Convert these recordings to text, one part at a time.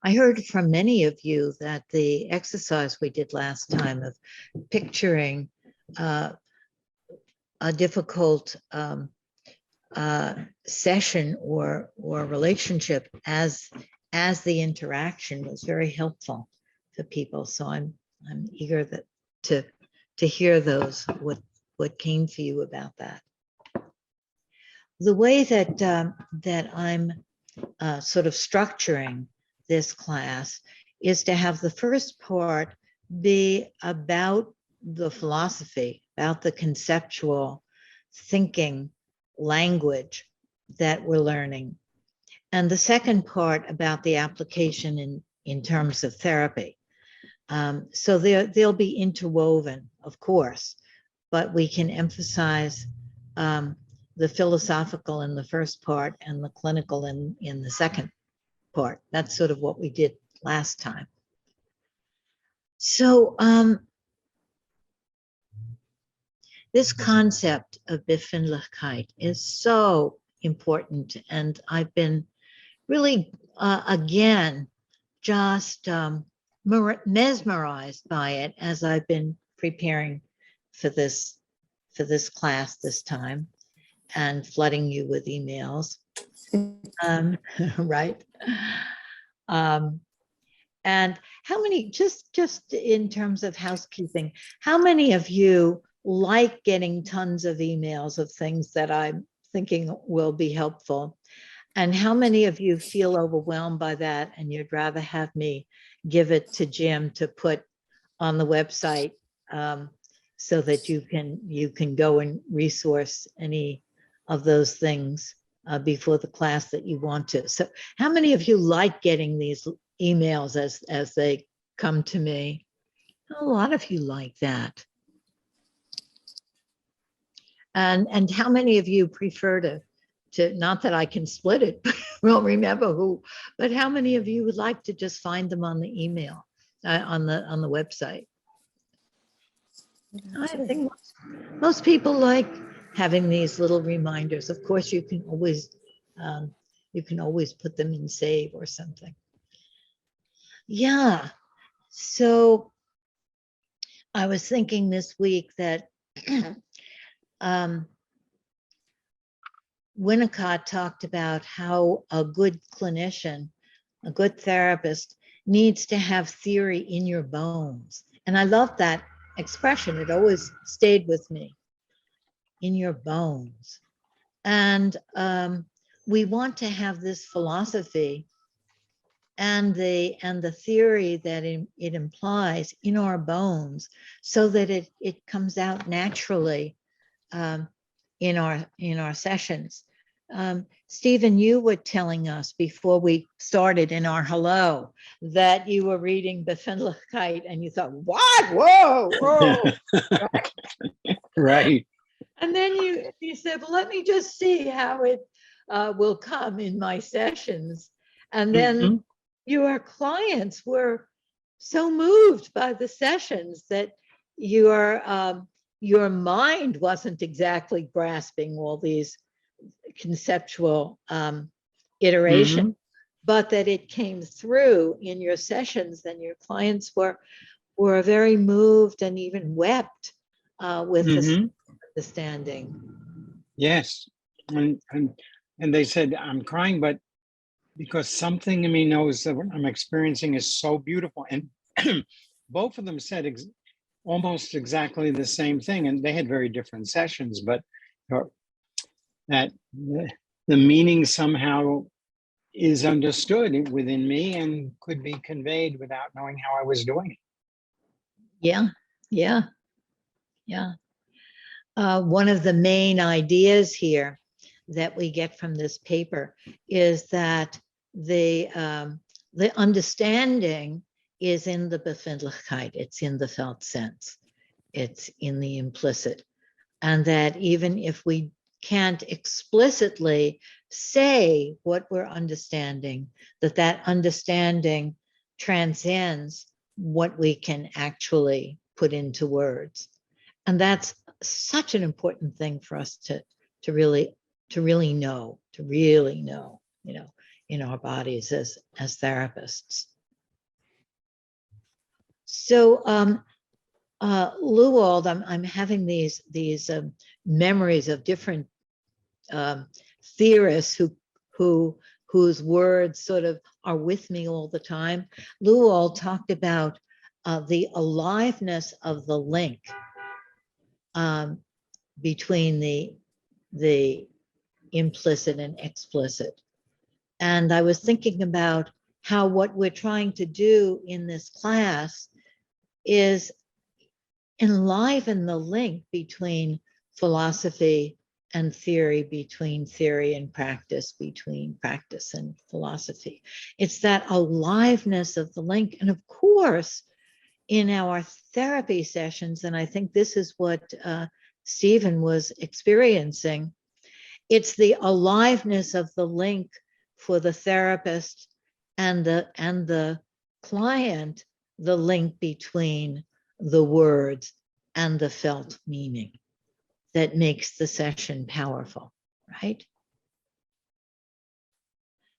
I heard from many of you that the exercise we did last time of picturing a difficult session or relationship as the interaction was very helpful to people. So I'm eager to hear those what came for you about that. The way that that I'm sort of structuring this class is to have the first part be about the philosophy, about the conceptual thinking language that we're learning. And the second part about the application in terms of therapy. So they'll be interwoven, of course, but we can emphasize the philosophical in the first part and the clinical in the second part. That's sort of what we did last time. So this concept of Befindlichkeit is so important, and I've been really, again, just mesmerized by it as I've been preparing for this class this time and flooding you with emails, right? And how many, just in terms of housekeeping, how many of you like getting tons of emails of things that I'm thinking will be helpful? And how many of you feel overwhelmed by that and you'd rather have me give it to Jim to put on the website so that you can go and resource any of those things before the class that you want to? So how many of you like getting these emails as they come to me? A lot of you like that. And how many of you prefer to not that I can split it, but I don't remember who, but how many of you would like to just find them on the email, on the website? I think most people like having these little reminders. Of course, you can always put them in save or something. Yeah. So I was thinking this week that Winnicott talked about how a good clinician, a good therapist, needs to have theory in your bones. And I love that expression. It always stayed with me. In your bones. And we want to have this philosophy and the theory that it implies in our bones, so that it comes out naturally in our sessions. Stephen, you were telling us before we started in our hello that you were reading Befindlichkeit and you thought, what? Whoa. Right? Right. And then you said, well, let me just see how it will come in my sessions. And then your clients were so moved by the sessions that your mind wasn't exactly grasping all these conceptual iterations, but that it came through in your sessions, and your clients were very moved and even wept with this understanding. Yes. And they said, I'm crying, but because something in me knows that what I'm experiencing is so beautiful. And both of them said almost exactly the same thing. And they had very different sessions, but that the meaning somehow is understood within me and could be conveyed without knowing how I was doing it. Yeah. One of the main ideas here that we get from this paper is that the understanding is in the Befindlichkeit. It's in the felt sense. It's in the implicit. And that even if we can't explicitly say what we're understanding, that understanding transcends what we can actually put into words. And that's such an important thing for us to really know, in our bodies as therapists. So, Lewald, I'm having these memories of different theorists whose words sort of are with me all the time. Lewald talked about the aliveness of the link between the implicit and explicit. And I was thinking about how what we're trying to do in this class is enliven the link between philosophy and theory, between theory and practice, between practice and philosophy. It's that aliveness of the link. And of course, in our therapy sessions, and I think this is what Stephen was experiencing, it's the aliveness of the link for the therapist and the client, the link between the words and the felt meaning that makes the session powerful, right?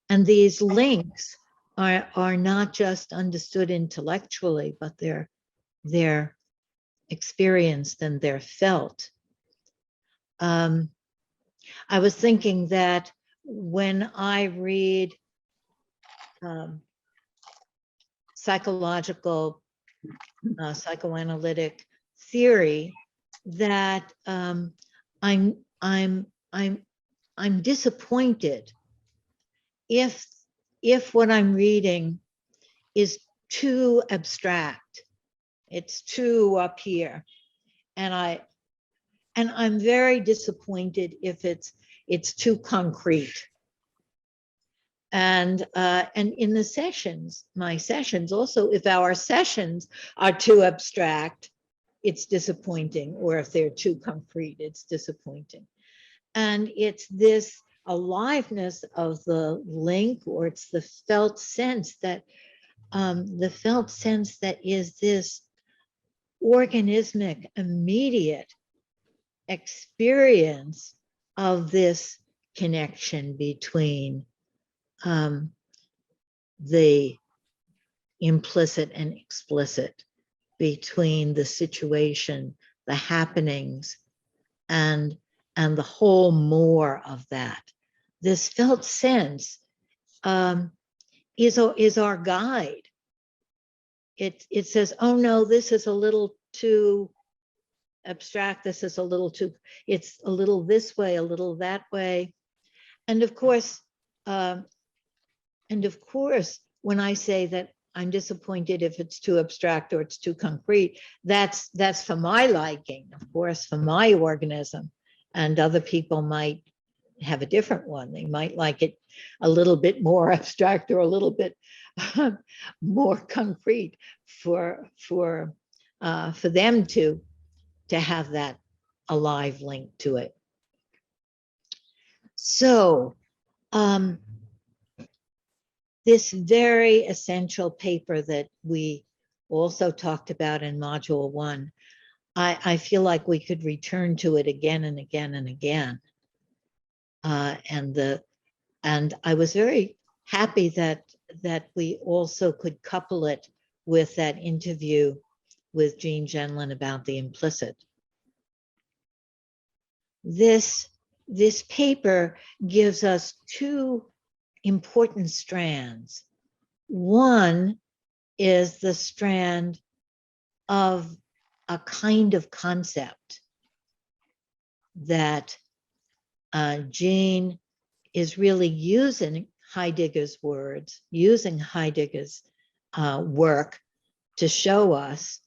And these links are not just understood intellectually, but they're experienced and they're felt. I was thinking that when I read psychological, psychoanalytic theory, that I'm disappointed if what I'm reading is too abstract, it's too up here, and I'm very disappointed if it's too concrete. And in the sessions, my sessions also, if our sessions are too abstract, it's disappointing, or if they're too concrete, it's disappointing. And it's this aliveness of the link, or it's the felt sense that is this organismic, immediate experience of this connection between the implicit and explicit, between the situation, the happenings, and the whole more of that. This felt sense is our guide. It says, oh no, this is a little too abstract. This is a little too, it's a little this way, a little that way. And of course, when I say that I'm disappointed if it's too abstract or it's too concrete, that's for my liking, of course, for my organism. And other people might have a different one. They might like it a little bit more abstract or a little bit more concrete for them to have that alive link to it. So this very essential paper that we also talked about in module 1, I feel like we could return to it again and again and again. And I was very happy that we also could couple it with that interview with Jean Genlin about the implicit. This paper gives us two important strands. One is the strand of a kind of concept that Jean is really using Heidegger's words, using Heidegger's work to show us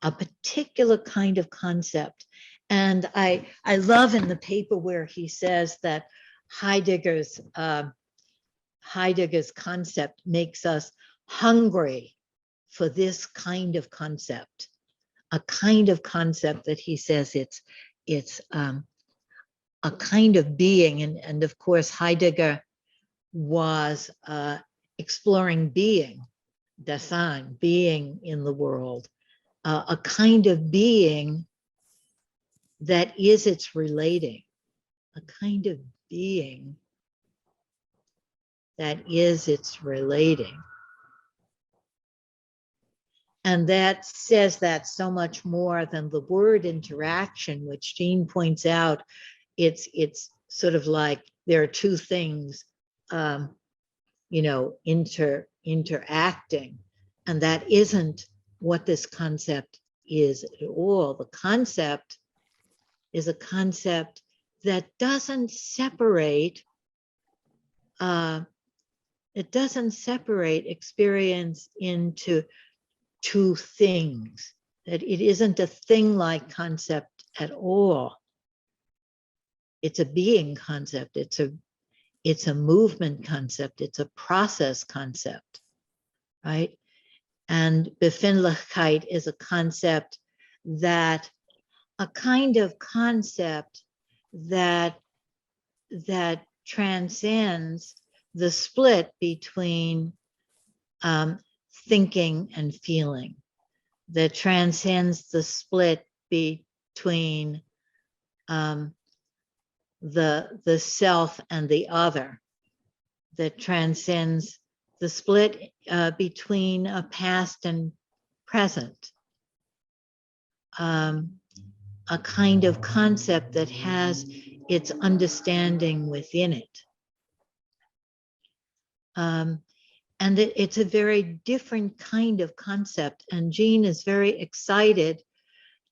a particular kind of concept. And I love in the paper where he says that Heidegger's concept makes us hungry for this kind of concept, a kind of concept that he says it's a kind of being. And of course, Heidegger was exploring being, Dasein, being in the world, a kind of being that is its relating, a kind of being that is its relating. And that says that so much more than the word interaction, which Jean points out. It's sort of like there are two things, interacting, and that isn't what this concept is at all. The concept is a concept that doesn't separate. It doesn't separate experience into two things. That it isn't a thing-like concept at all. It's a being concept. It's a movement concept. It's a process concept, right? And Befindlichkeit is a concept that, a kind of concept that transcends the split between thinking and feeling, that transcends the split between the self and the other, that transcends the split between a past and present, a kind of concept that has its understanding within it. And it's a very different kind of concept. And Jean is very excited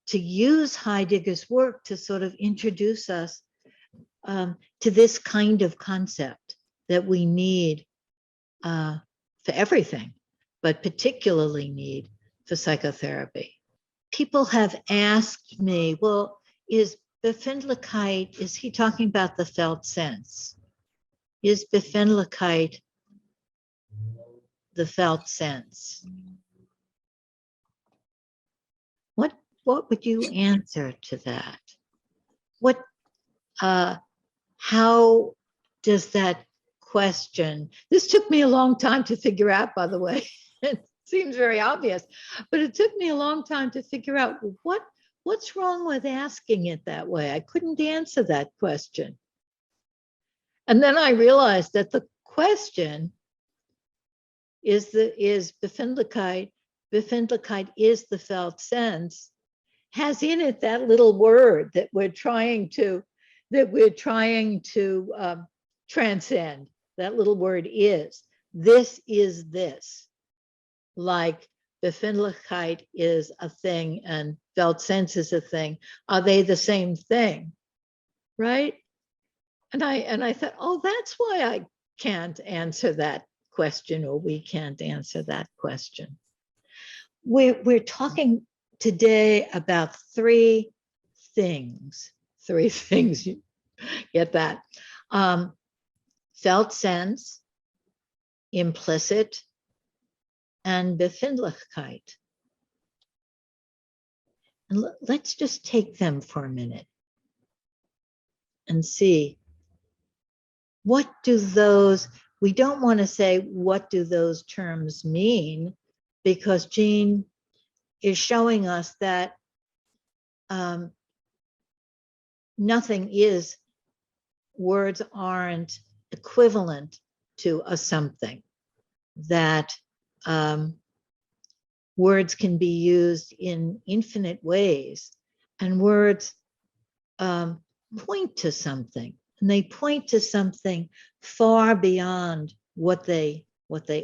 to use Heidegger's work to sort of introduce us to this kind of concept that we need for everything, but particularly need for psychotherapy. People have asked me, well, is Befindlichkeit, is he talking about the felt sense? Is Befindlichkeit the felt sense? What would you answer to that? How does that question, this took me a long time to figure out, by the way. It seems very obvious, but it took me a long time to figure out what's wrong with asking it that way. I couldn't answer that question. And then I realized that the question is Befindlichkeit is the felt sense, has in it that little word that we're trying to transcend. That little word is. This is this. Like Befindlichkeit is a thing and felt sense is a thing. Are they the same thing? Right? And I thought, oh, that's why I can't answer that question, or we can't answer that question. We're talking today about three things. You get that? Felt sense, implicit, and Befindlichkeit. And let's just take them for a minute and see, what do those, we don't want to say what do those terms mean, because Jean is showing us that nothing is, words aren't equivalent to a something, that words can be used in infinite ways, and words point to something, and they point to something far beyond what they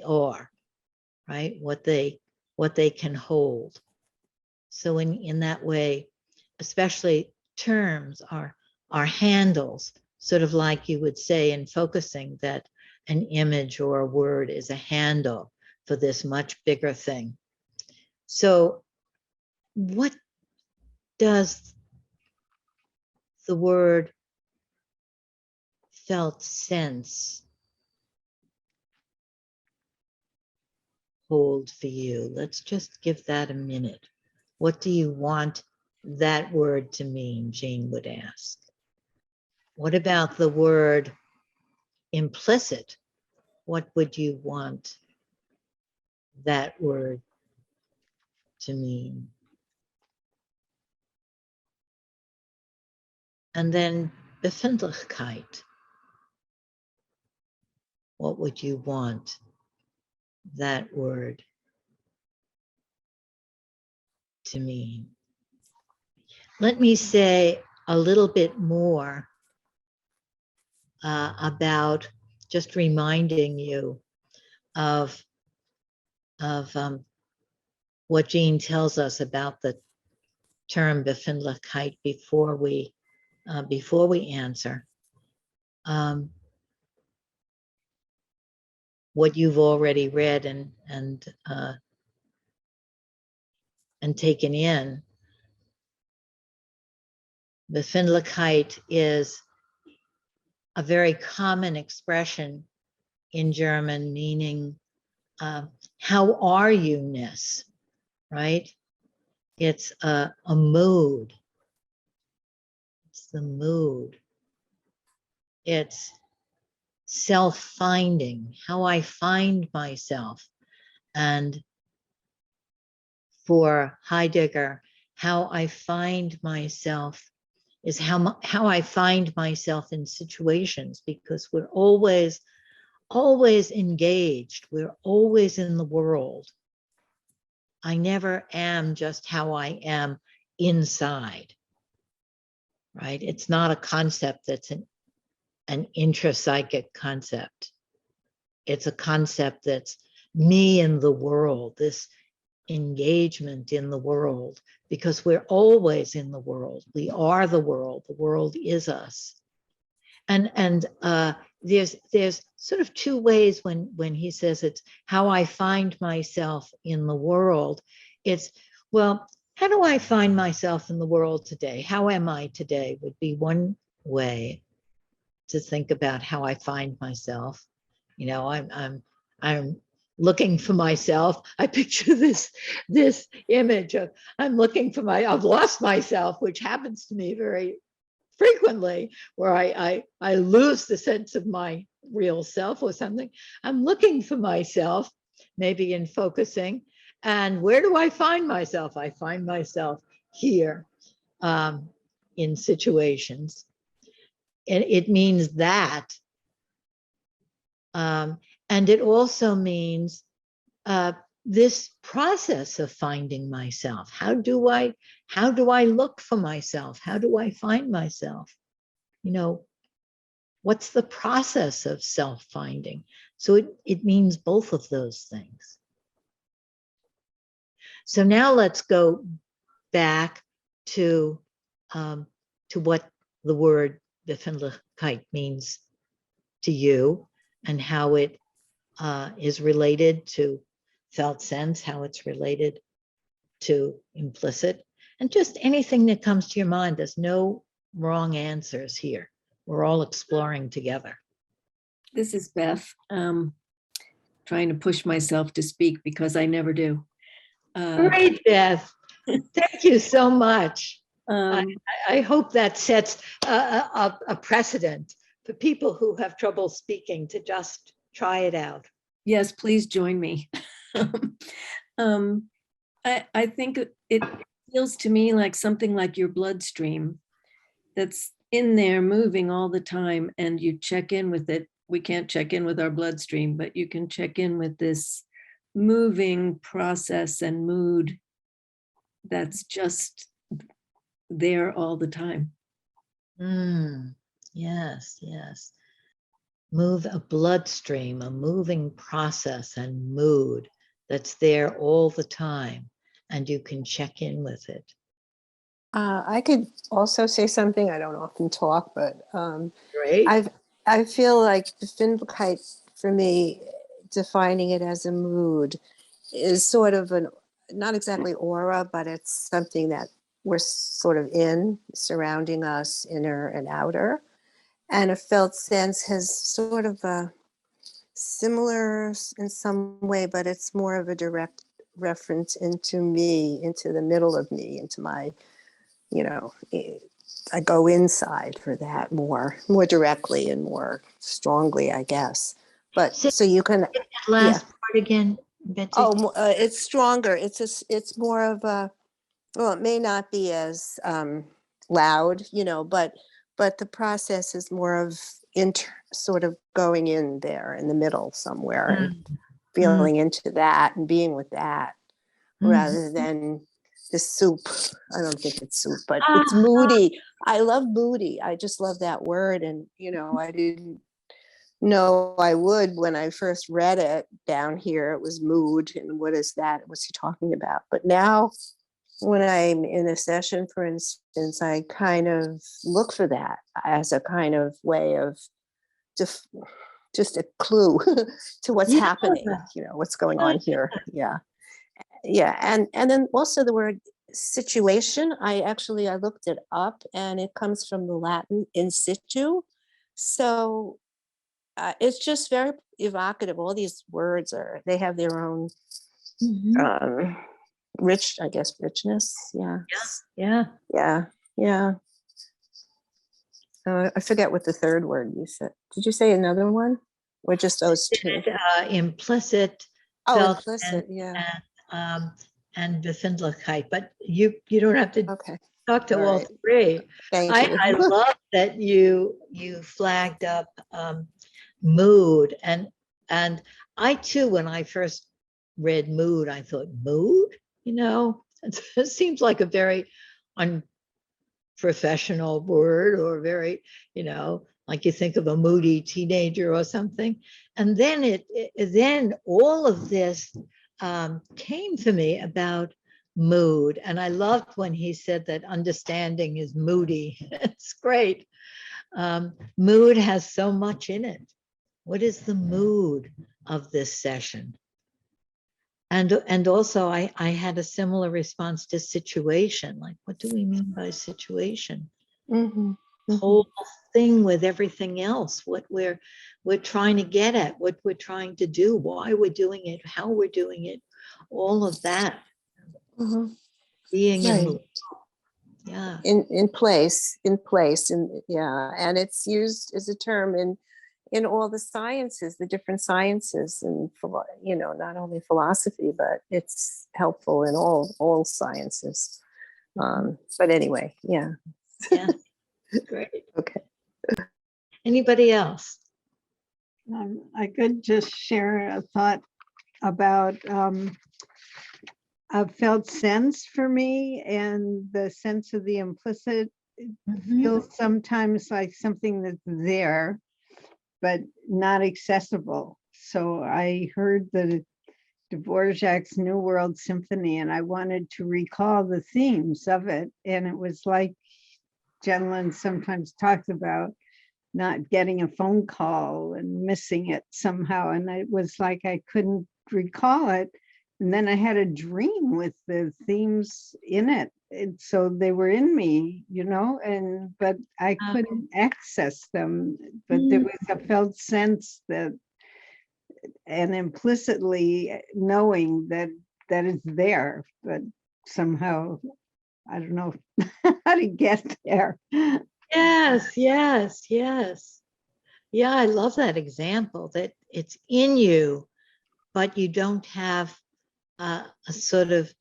are, right? What they can hold. So in that way, especially terms are handles, sort of like you would say in focusing that an image or a word is a handle for this much bigger thing. So what does the word felt sense hold for you? Let's just give that a minute. What do you want that word to mean, Jean would ask. What about the word implicit? What would you want that word to mean? And then Befindlichkeit. What would you want that word to mean. Let me say a little bit more about just reminding you of what Jean tells us about the term Befindlichkeit before we answer. What you've already read and taken in. Befindlichkeit is a very common expression in German, meaning how are you-ness, right? It's a mood. It's the mood. It's self-finding, how I find myself. And for Heidegger, how I find myself is how I find myself in situations, because we're always engaged. We're always in the world. I never am just how I am inside, right? It's not a concept that's an intrapsychic concept. It's a concept that's me in the world, this engagement in the world, because we're always in the world. We are the world. The world is us. And there's sort of two ways when he says it's how I find myself in the world. It's, well, how do I find myself in the world today? How am I today would be one way to think about how I find myself. You know, I'm looking for myself. I picture this image of I've lost myself, which happens to me very frequently, where I lose the sense of my real self or something. I'm looking for myself, maybe in focusing. And where do I find myself? I find myself here in situations. And it means that. And it also means this process of finding myself. How do I look for myself? How do I find myself? You know, what's the process of self-finding? So it means both of those things. So now let's go back to what the word Befindlichkeit means to you, and how it is related to felt sense, how it's related to implicit, and just anything that comes to your mind. There's no wrong answers here. We're all exploring together. This is Beth, trying to push myself to speak because I never do. Great, Beth. Thank you so much. I hope that sets a precedent for people who have trouble speaking to just try it out. Yes, please join me. I think it feels to me like something like your bloodstream that's in there moving all the time, and you check in with it. We can't check in with our bloodstream, but you can check in with this moving process and mood that's just there all the time. Yes, yes. Move a bloodstream, a moving process and mood that's there all the time, and you can check in with it. I could also say something. I don't often talk, but Great. I feel like Befindlichkeit, for me, defining it as a mood, is sort of not exactly aura, but it's something that we're sort of in, surrounding us, inner and outer. And a felt sense has sort of a similar in some way, but it's more of a direct reference into me, into the middle of me, into my, you know, I go inside for that more directly and more strongly, I guess. But so you can, that last part again, Betsy. Oh, it's stronger. It's more of a, well, it may not be as loud, you know, but the process is more of sort of going in there in the middle somewhere and feeling into that and being with that, rather than this soup. I don't think it's soup, but it's moody. I love moody. I just love that word. And, I didn't know I would when I first read it down here. It was mood. And what is that? What's he talking about? But now when I'm in a session, for instance, I kind of look for that as a kind of way of just a clue to what's happening, what's going on here. Yeah. Yeah. And then also the word situation, I looked it up, and it comes from the Latin in situ. So it's just very evocative. All these words they have their own richness. Yeah. Yeah. Yeah. I forget what the third word you said. Did you say another one? Or just those two? Implicit. Oh, felt, implicit. Yeah. And Befindlichkeit, but you don't have to Okay. talk to All all right. three. Thank you. I love that you flagged up mood, and I too, when I first read mood, I thought mood, it seems like a very unprofessional word, or very, like you think of a moody teenager or something. And then then all of this came to me about mood. And I loved when he said that understanding is moody. It's great. Mood has so much in it. What is the mood of this session? And also I had a similar response to situation. Like, what do we mean by situation? Whole thing with everything else, what we're trying to get at, what we're trying to do, why we're doing it, how we're doing it, all of that. Being in, yeah, in place, and yeah, and it's used as a term in all the sciences, the different sciences, and not only philosophy, but it's helpful in all sciences. But anyway, yeah. Great. Okay. Anybody else? I could just share a thought about a felt sense for me, and the sense of the implicit. It feels sometimes like something that's there, but not accessible. So I heard the Dvorak's New World Symphony, and I wanted to recall the themes of it. And it was like Jenlyn sometimes talks about not getting a phone call and missing it somehow. And it was like I couldn't recall it. And then I had a dream with the themes in it. And so they were in me, but I couldn't access them. But there was a felt sense that, and implicitly knowing that it's there, but somehow I don't know how to get there. Yes. Yeah, I love that example, that it's in you, but you don't have a sort of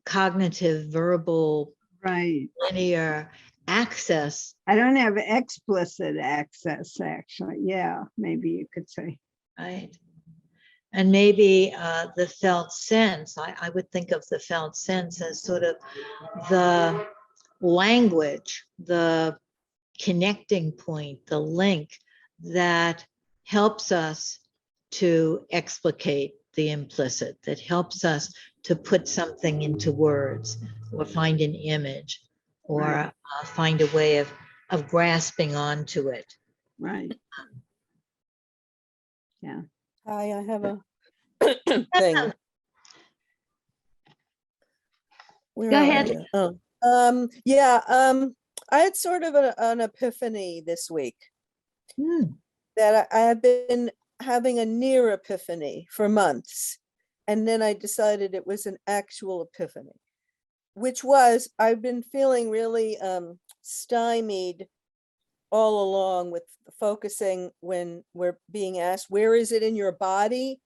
cognitive, verbal, Right. linear access. I don't have explicit access, actually. Yeah, maybe you could say. Right. And maybe the felt sense, I would think of the felt sense as sort of the language, the connecting point, the link that helps us to explicate the implicit, that helps us to put something into words, or find an image, or Right. Find a way of grasping onto it. Right. Yeah. Hi, I have a thing. Where Go are ahead. you? Oh, I had sort of an epiphany this week that I have been having a near epiphany for months. And then I decided it was an actual epiphany, which was I've been feeling really stymied all along with focusing when we're being asked, where is it in your body?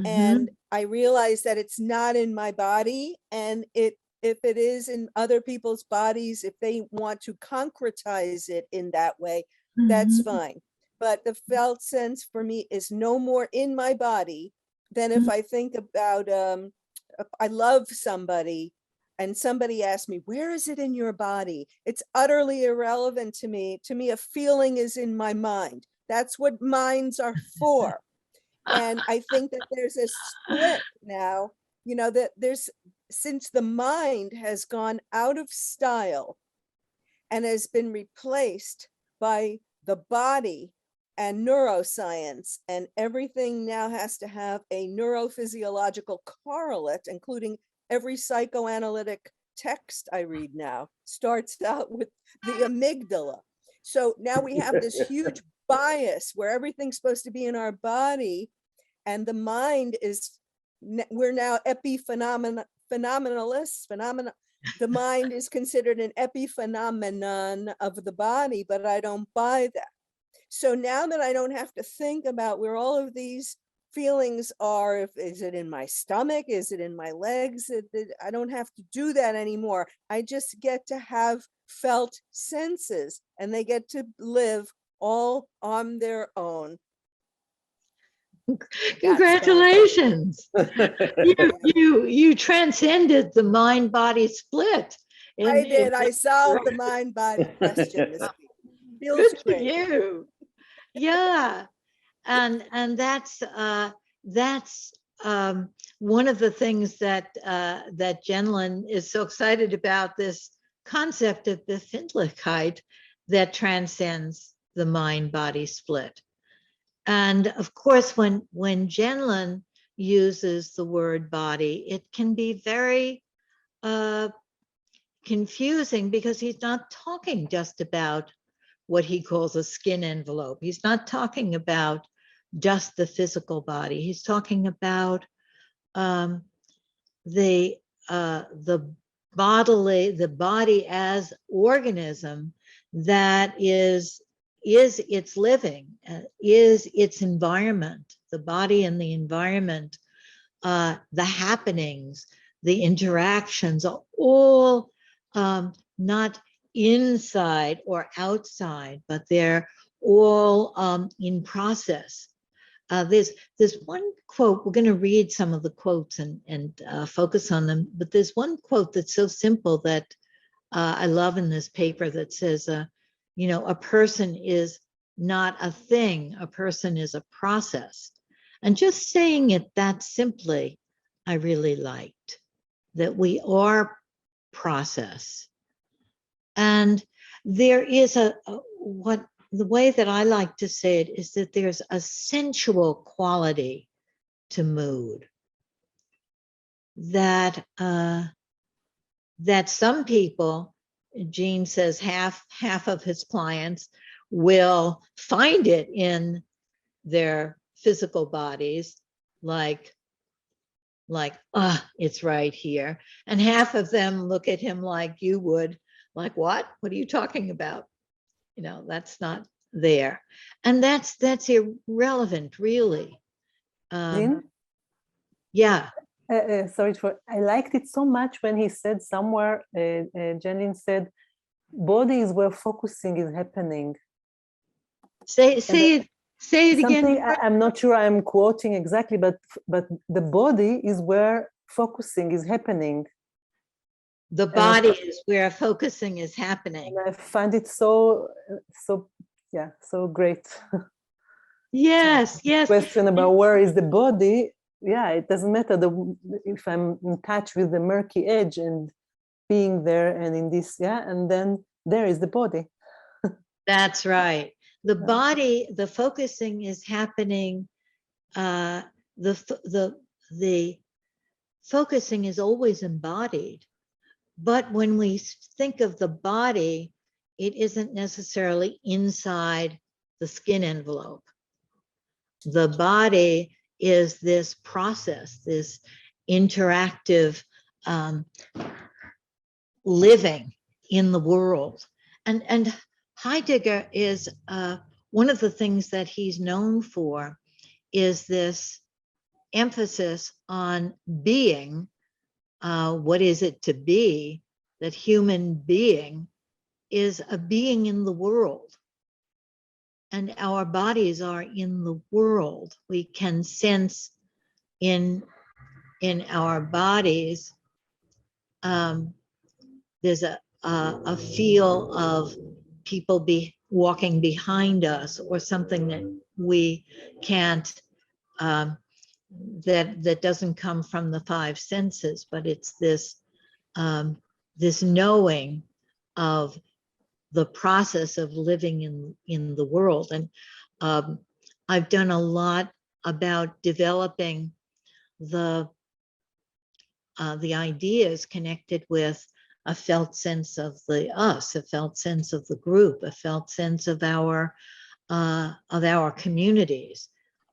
And I realized that it's not in my body. And if it is in other people's bodies, if they want to concretize it in that way, that's fine. But the felt sense for me is no more in my body than if I think about I love somebody and somebody asked me, where is it in your body? It's utterly irrelevant to me. To me, a feeling is in my mind. That's what minds are for. And I think that there's a split now, that since the mind has gone out of style and has been replaced by the body and neuroscience, and everything now has to have a neurophysiological correlate, including every psychoanalytic text I read now starts out with the amygdala. So now we have this huge bias where everything's supposed to be in our body, and the mind is, we're now phenomenalists. The mind is considered an epiphenomenon of the body, but I don't buy that. So now that I don't have to think about where all of these feelings are, is it in my stomach? Is it in my legs? I don't have to do that anymore. I just get to have felt senses, and they get to live all on their own. Congratulations. You transcended the mind-body split. I did. I solved the mind-body question this week. Feels Good for great. you. Yeah. And that's one of the things that that Jenlin is so excited about, this concept of Befindlichkeit that transcends the mind-body split. And of course, when Jenlin uses the word body, it can be very confusing, because he's not talking just about what he calls a skin envelope. He's not talking about just the physical body. He's talking about the body as organism that is its living, is its environment, the body and the environment, the happenings, the interactions are all not inside or outside, but they're all in process. There's one quote, we're going to read some of the quotes and focus on them, but there's one quote that's so simple that I love in this paper that says, a person is not a thing, a person is a process. And just saying it that simply, I really liked, that we are process. And there is the way that I like to say it is that there's a sensual quality to mood that some people, Gene says half of his clients will find it in their physical bodies, like it's right here, and half of them look at him like you would, like, what are you talking about? That's not there. And that's irrelevant, really. Jean? Yeah. I liked it so much when he said somewhere, Jenlin said, body is where focusing is happening. Say it again. I'm not sure I'm quoting exactly, but the body is where focusing is happening. The body is where focusing is happening. And I find it so great. Yes. Question about where is the body? Yeah, it doesn't matter if I'm in touch with the murky edge and being there and in this, and then there is the body. That's right. The body, the focusing is happening. The focusing is always embodied. But when we think of the body, it isn't necessarily inside the skin envelope. The body is this process, this interactive living in the world. And Heidegger is, one of the things that he's known for is this emphasis on being. What is it to be? That human being is a being in the world. And our bodies are in the world. We can sense in in our bodies, there's a feel of people walking behind us, or something that we can't, that doesn't come from the five senses, but it's this this knowing of the process of living in the world. And I've done a lot about developing the ideas connected with a felt sense of the us, a felt sense of the group, a felt sense of our communities,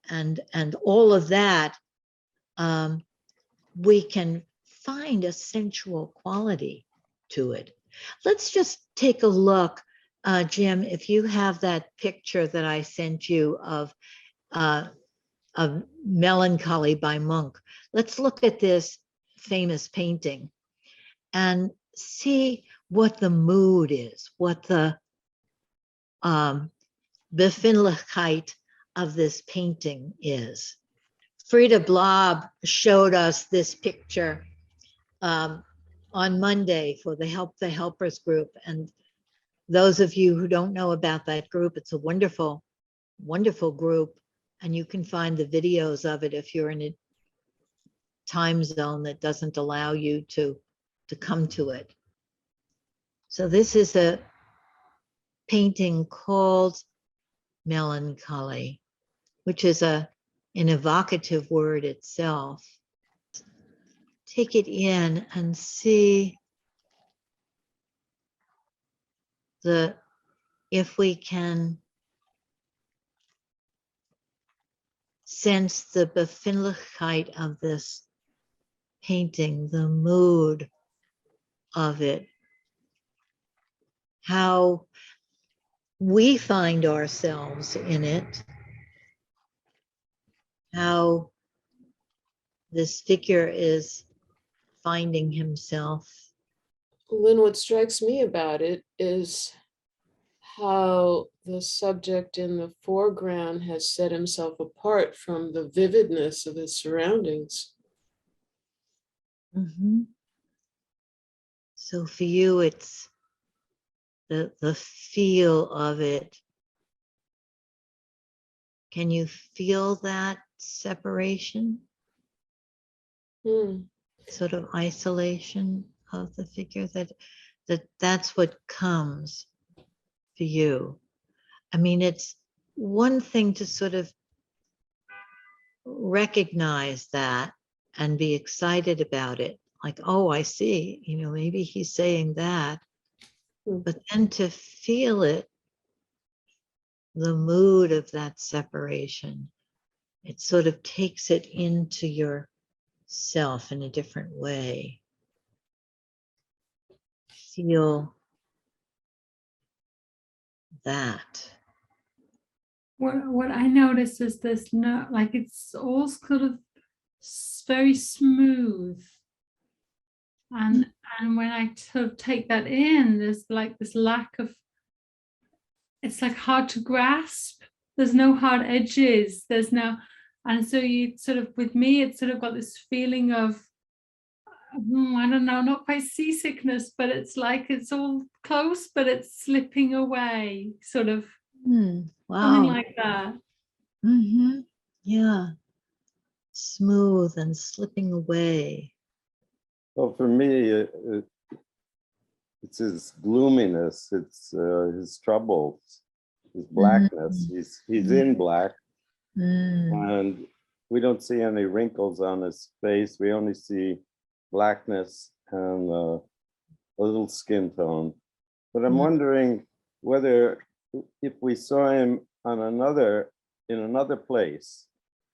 and all of that. We can find a sensual quality to it. Let's just take a look, Jim, if you have that picture that I sent you of Melancholy by Munch. Let's look at this famous painting and see what the mood is, what the Befindlichkeit of this painting is. Frida Blob showed us this picture on Monday for the Help the Helpers group. And those of you who don't know about that group, it's a wonderful, wonderful group. And you can find the videos of it if you're in a time zone that doesn't allow you to come to it. So this is a painting called Melancholy, which is an evocative word itself. Take it in and see if we can sense the Befindlichkeit of this painting, the mood of it, how we find ourselves in it, how this figure is finding himself. Lynn, what strikes me about it is how the subject in the foreground has set himself apart from the vividness of his surroundings. Mm-hmm. So for you, it's the feel of it. Can you feel that separation? Sort of isolation of the figure, that's what comes for you. I mean, it's one thing to sort of recognize that and be excited about it, like, oh, I see, maybe he's saying that. But then to feel it, the mood of that separation, it sort of takes it into yourself in a different way. Feel that. What I notice is there's no, like, it's all sort of very smooth. And when I sort of take that in, there's like this lack of, it's like hard to grasp. There's no hard edges. There's no, and so you sort of, with me, it's sort of got this feeling of, I don't know, not quite seasickness, but it's like it's all close, but it's slipping away, sort of. Wow. Something like that. Mm-hmm. Yeah. Smooth and slipping away. Well, for me, it's his gloominess, it's his troubles, his blackness. He's in black, and we don't see any wrinkles on his face. We only see blackness and a little skin tone. But I'm wondering whether, if we saw him in another place,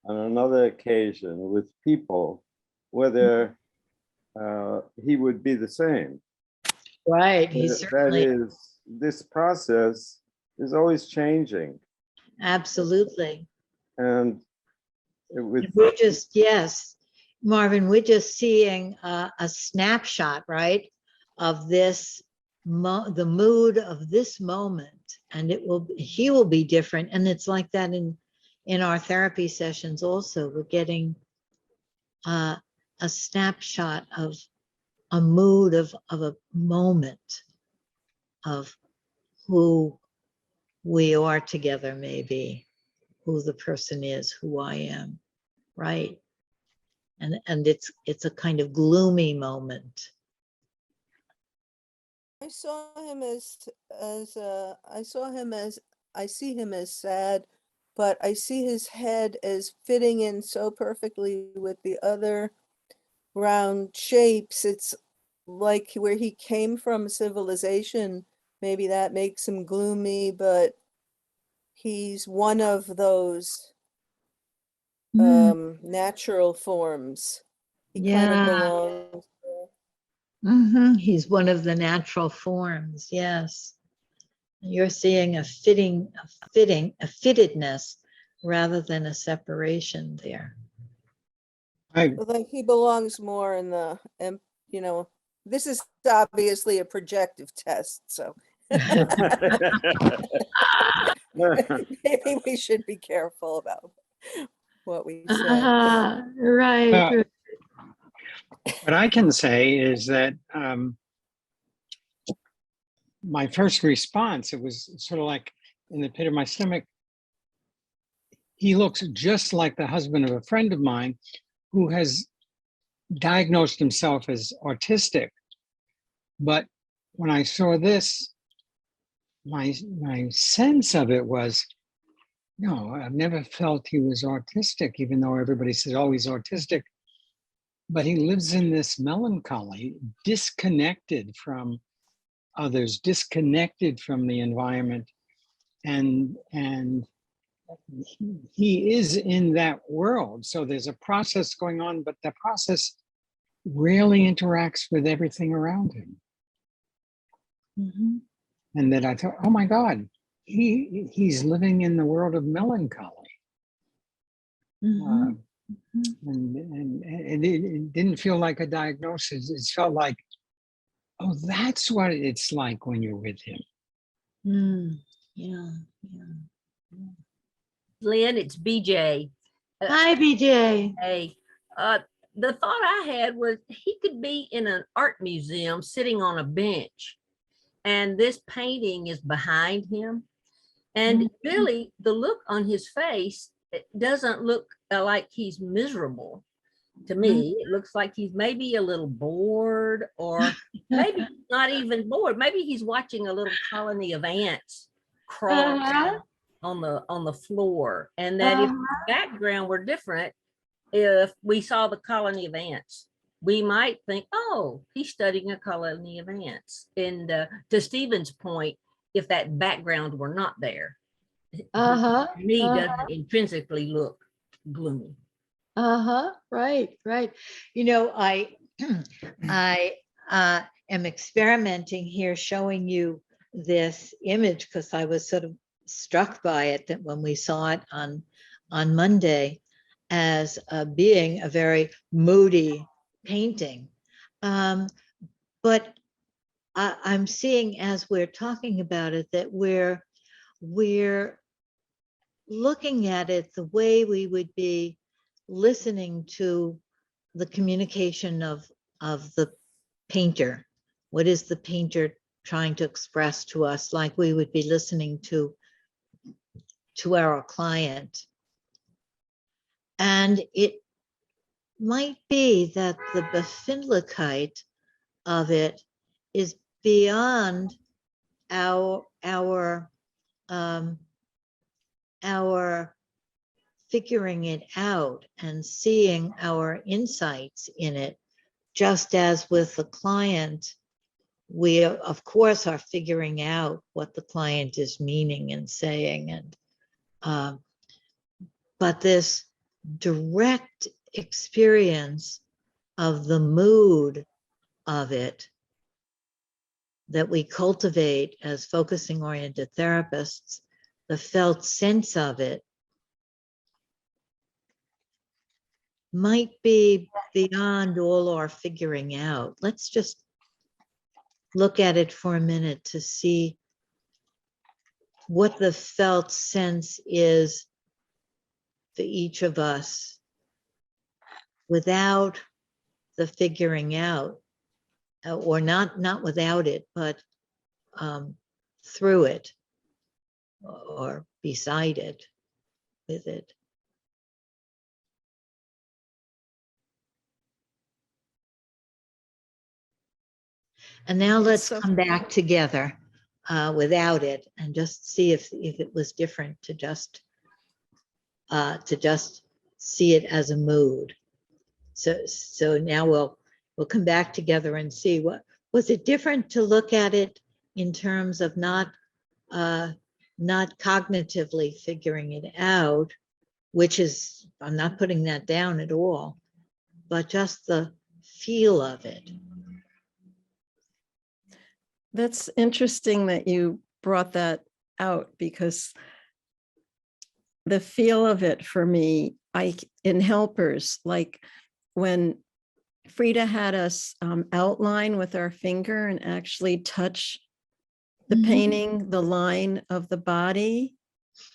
on another occasion with people, whether he would be the same. Right. He's certainly. That is, this process is always changing. Absolutely. And we're just, yes, Marvin, we're just seeing a snapshot, right, of this, the mood of this moment. And he will be different. And it's like that in our therapy sessions also. We're getting a a snapshot of a mood of a moment of who we are together, maybe who the person is, who I am, right? And it's a kind of gloomy moment. I saw him I see him as sad, but I see his head as fitting in so perfectly with the other round shapes. It's like where he came from, civilization. Maybe that makes him gloomy, but he's one of those natural forms. He kind of Yeah. belongs there. He's one of the natural forms, yes. You're seeing a fittedness rather than a separation there. I, But like he belongs more in the, you know, this is obviously a projective test, so maybe we should be careful about what we say. Right. uh, what I can say is that my first response, it was sort of like in the pit of my stomach. He looks just like the husband of a friend of mine who has diagnosed himself as autistic. But when I saw this, my sense of it was, no, I've never felt he was autistic, even though everybody says, oh, he's autistic. But he lives in this melancholy, disconnected from others, disconnected from the environment. And he is in that world. So there's a process going on, but the process rarely interacts with everything around him. And then I thought, oh my God, he's living in the world of melancholy. And it didn't feel like a diagnosis. It felt like, oh, that's what it's like when you're with him. Yeah. Lynn, it's BJ. Hi, BJ. Hey, the thought I had was he could be in an art museum sitting on a bench, and this painting is behind him. And really, the look on his face, it doesn't look like he's miserable. To me, it looks like he's maybe a little bored, or maybe not even bored. Maybe he's watching a little colony of ants crawl around on the floor, and that if the background were different, if we saw the colony of ants, we might think, oh, he's studying a colony of ants. And to Stephen's point, if that background were not there, to me doesn't intrinsically look gloomy. Right. You know, I am experimenting here, showing you this image because I was sort of struck by it that when we saw it on Monday as being a very moody painting. But I'm seeing as we're talking about it that we're looking at it the way we would be listening to the communication of the painter. What is the painter trying to express to us, like we would be listening to our client? And it might be that the Befindlichkeit of it is beyond our figuring it out and seeing our insights in it. Just as with the client, we of course are figuring out what the client is meaning and saying, and but this direct experience of the mood of it that we cultivate as focusing oriented therapists, the felt sense of it might be beyond all our figuring out. Let's just look at it for a minute to see what the felt sense is for each of us without the figuring out, or not without it, but through it or beside it, with it. And now let's so come back together without it and just see if it was different to just see it as a mood. So now we'll come back together and see what was it different to look at it in terms of not cognitively figuring it out, which is, I'm not putting that down at all, but just the feel of it. That's interesting that you brought that out, because the feel of it for me, in helpers, like when Frida had us outline with our finger and actually touch the painting, the line of the body,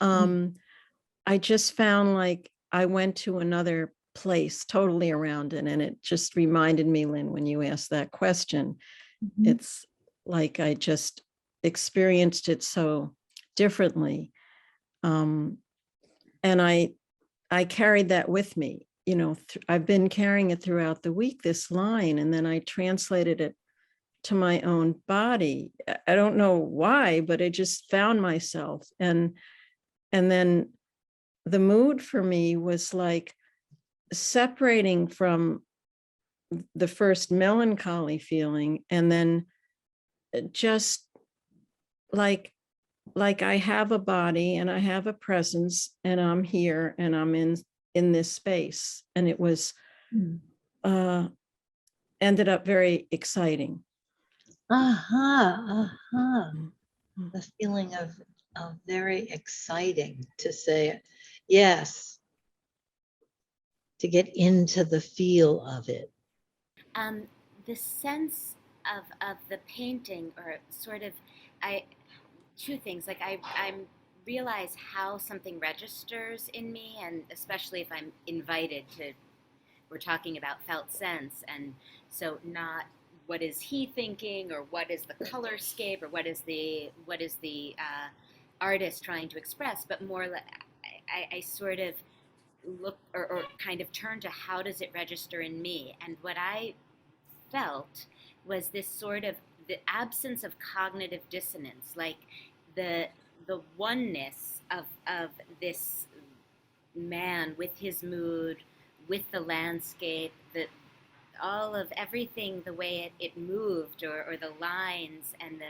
I just found like I went to another place totally around it. And it just reminded me, Lynn, when you asked that question, it's like I just experienced it so differently. And I carried that with me. You know, I've been carrying it throughout the week, this line, and then I translated it to my own body. I don't know why, but I just found myself. And then the mood for me was like separating from the first melancholy feeling, and then just like I have a body and I have a presence and I'm here and I'm in this space. And it was ended up very exciting. The feeling of very exciting to say, yes, to get into the feel of it. The sense of the painting, or sort of, two things, like I realize how something registers in me, and especially if I'm invited to, we're talking about felt sense, and so not what is he thinking, or what is the colorscape, or what is the artist trying to express, but more like I sort of look or kind of turn to how does it register in me. And what I felt was this sort of the absence of cognitive dissonance, like the oneness of this man with his mood, with the landscape, all of everything, the way it moved, or the lines, and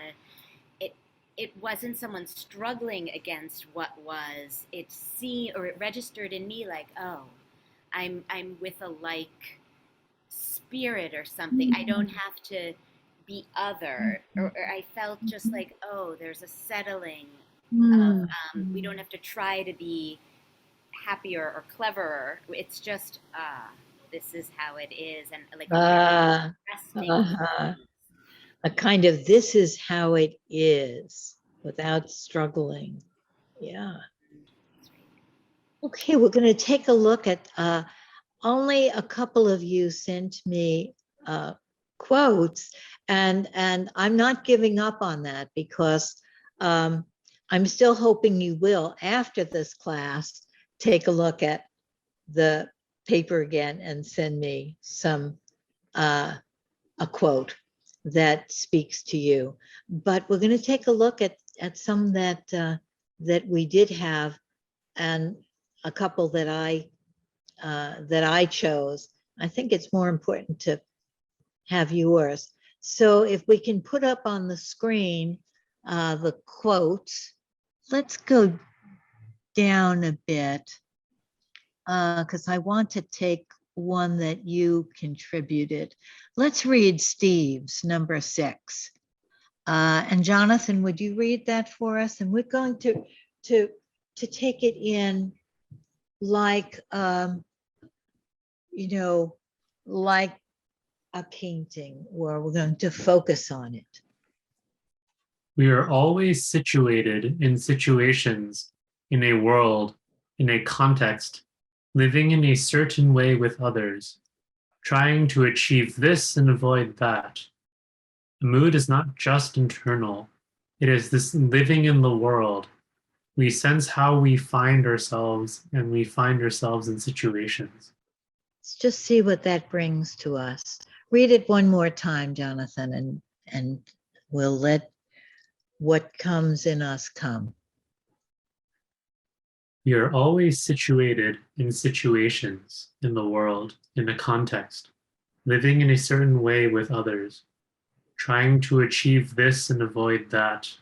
it wasn't someone struggling against what was. It registered in me like, oh, I'm with a like spirit or something. I don't have to be other, or I felt just like, oh, there's a settling of we don't have to try to be happier or cleverer. It's just this is how it is, and like a kind of this is how it is without struggling. Yeah. Okay, we're going to take a look at only a couple of you sent me quotes, and I'm not giving up on that, because I'm still hoping you will, after this class, take a look at the paper again and send me some a quote that speaks to you. But we're going to take a look at some that we did have, and a couple that I chose. I think it's more important to have yours. So if we can put up on the screen the quotes, let's go down a bit, because I want to take one that you contributed. Let's read Steve's, number 6. And Jonathan, would you read that for us? And we're going to take it in like, you know, like a painting, or we're going to focus on it. We are always situated in situations, in a world, in a context, living in a certain way with others. trying to achieve this and avoid that. The mood is not just internal. It is this living in the world. We sense how we find ourselves, and we find ourselves in situations. Let's just see what that brings to us. Read it one more time, Jonathan, and we'll let what comes in us come. We are always situated in situations in the world, in a context, living in a certain way with others, trying to achieve this and avoid that.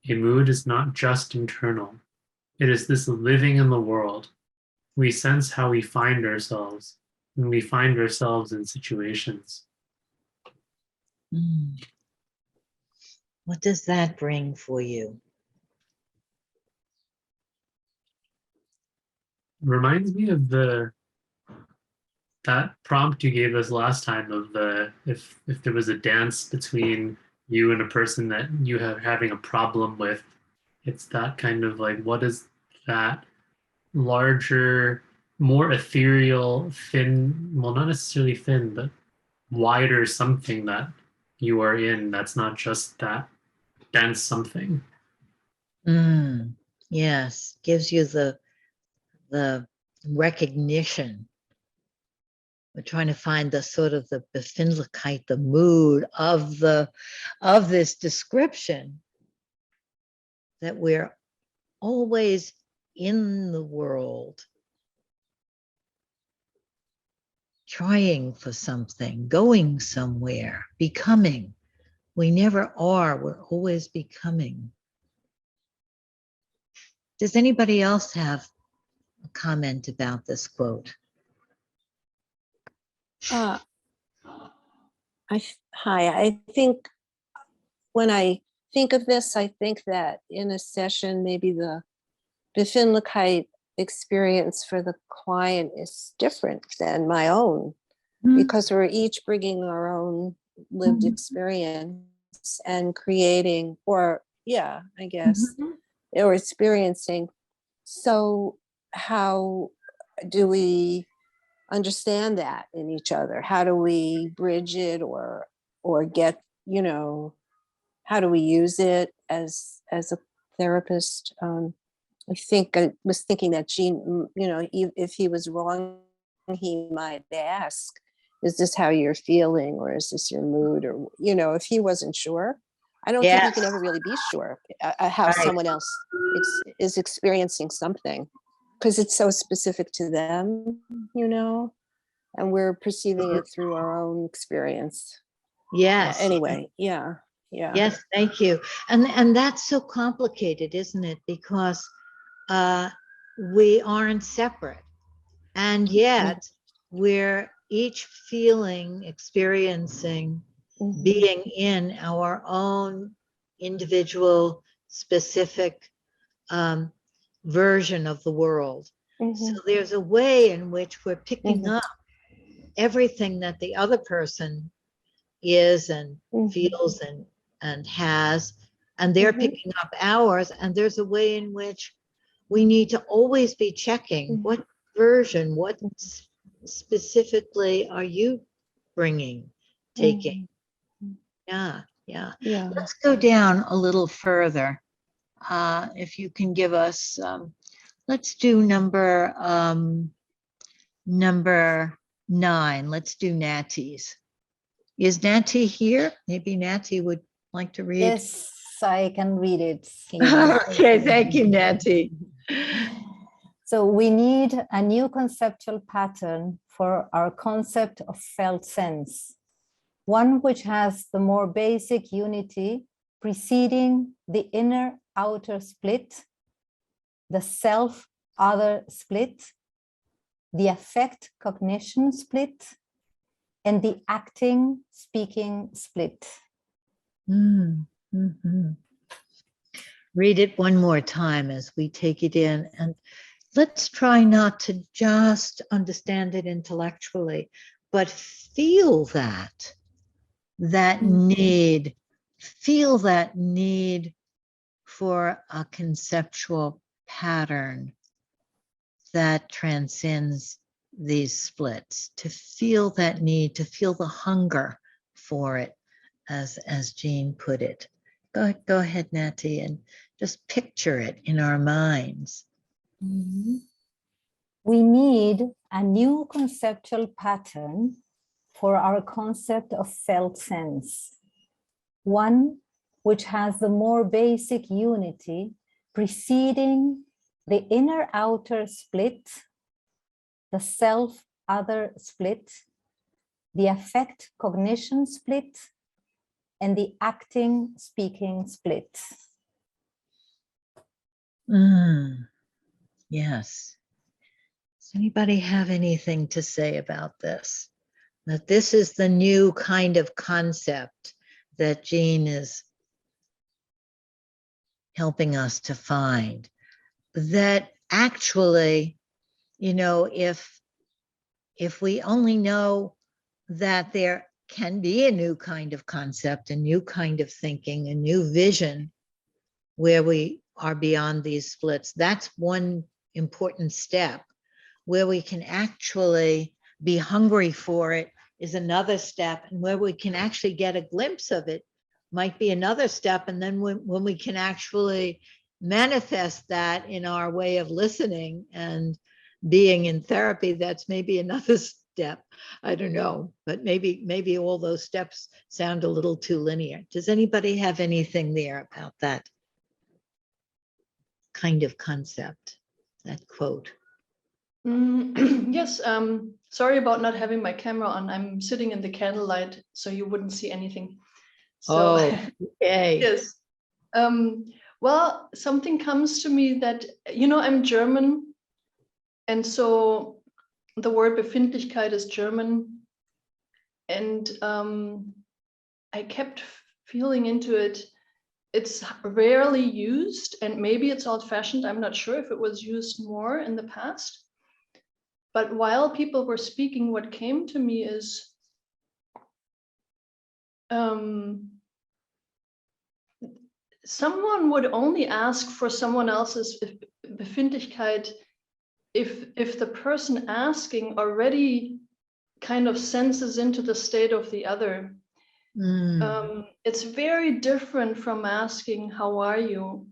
A mood is not just internal. It is this living in the world. We sense how we find ourselves, and we find ourselves in situations. What does that bring for you? Reminds me of that prompt you gave us last time of if there was a dance between you and a person that you have having a problem with. It's that kind of like, what is that larger, more ethereal, thin, well, not necessarily thin, but wider something that you are in that's not just that dense something. Yes, gives you the recognition. We're trying to find the sort of the Befindlichkeit, the mood of this description, that we're always in the world, trying for something, going somewhere, becoming. We never are, we're always becoming. Does anybody else have a comment about this quote? Hi, I think when I think of this, I think that in a session, maybe the Befindlichkeit experience for the client is different than my own, because we're each bringing our own lived experience and creating, or I guess, or experiencing. So how do we understand that in each other? How do we bridge it, or get, how do we use it as a therapist? I was thinking that Gene, if he was wrong, he might ask, is this how you're feeling, or is this your mood? Or, if he wasn't sure, I don't think we can ever really be sure how someone else is experiencing something, because it's so specific to them, and we're perceiving it through our own experience. Yes. Anyway, yeah. Yes, thank you. And that's so complicated, isn't it? Because we aren't separate, and yet we're each feeling, experiencing, being in our own individual, specific version of the world. So there's a way in which we're picking up everything that the other person is and feels and has, and they're picking up ours. And there's a way in which we need to always be checking what version, what specifically are you bringing, taking? Yeah. Let's go down a little further. If you can give us, let's do number 9. Let's do Natty's. Is Natty here? Maybe Natty would like to read. Yes, I can read it. Okay, thank you, Natty. So we need a new conceptual pattern for our concept of felt sense, one which has the more basic unity preceding the inner-outer split, the self-other split, the affect-cognition split, and the acting-speaking split. Read it one more time as we take it in, and let's try not to just understand it intellectually, but feel that need, feel that need for a conceptual pattern that transcends these splits, to feel that need, to feel the hunger for it, as Jean put it. Go ahead, Natty, and just picture it in our minds. We need a new conceptual pattern for our concept of felt sense, one which has the more basic unity preceding the inner-outer split, the self-other split, the affect-cognition split, and the acting-speaking split. Yes. Does anybody have anything to say about this? That this is the new kind of concept that Jean is helping us to find. That actually, you know, if we only know that there can be a new kind of concept, a new kind of thinking, a new vision where we are beyond these splits, that's one important step. Where we can actually be hungry for it is another step, and where we can actually get a glimpse of it might be another step. And then when we can actually manifest that in our way of listening and being in therapy, that's maybe another step. I don't know, but maybe all those steps sound a little too linear. Does anybody have anything there about that kind of concept, that quote? Yes, sorry about not having my camera on. I'm sitting in the candlelight, so you wouldn't see anything. So, okay. Yes. Well, something comes to me that, you know, I'm German, and so the word Befindlichkeit is German, and I kept feeling into it. It's rarely used, and maybe it's old-fashioned. I'm not sure if it was used more in the past. But while people were speaking, what came to me is someone would only ask for someone else's Befindlichkeit if the person asking already kind of senses into the state of the other. It's very different from asking, how are you?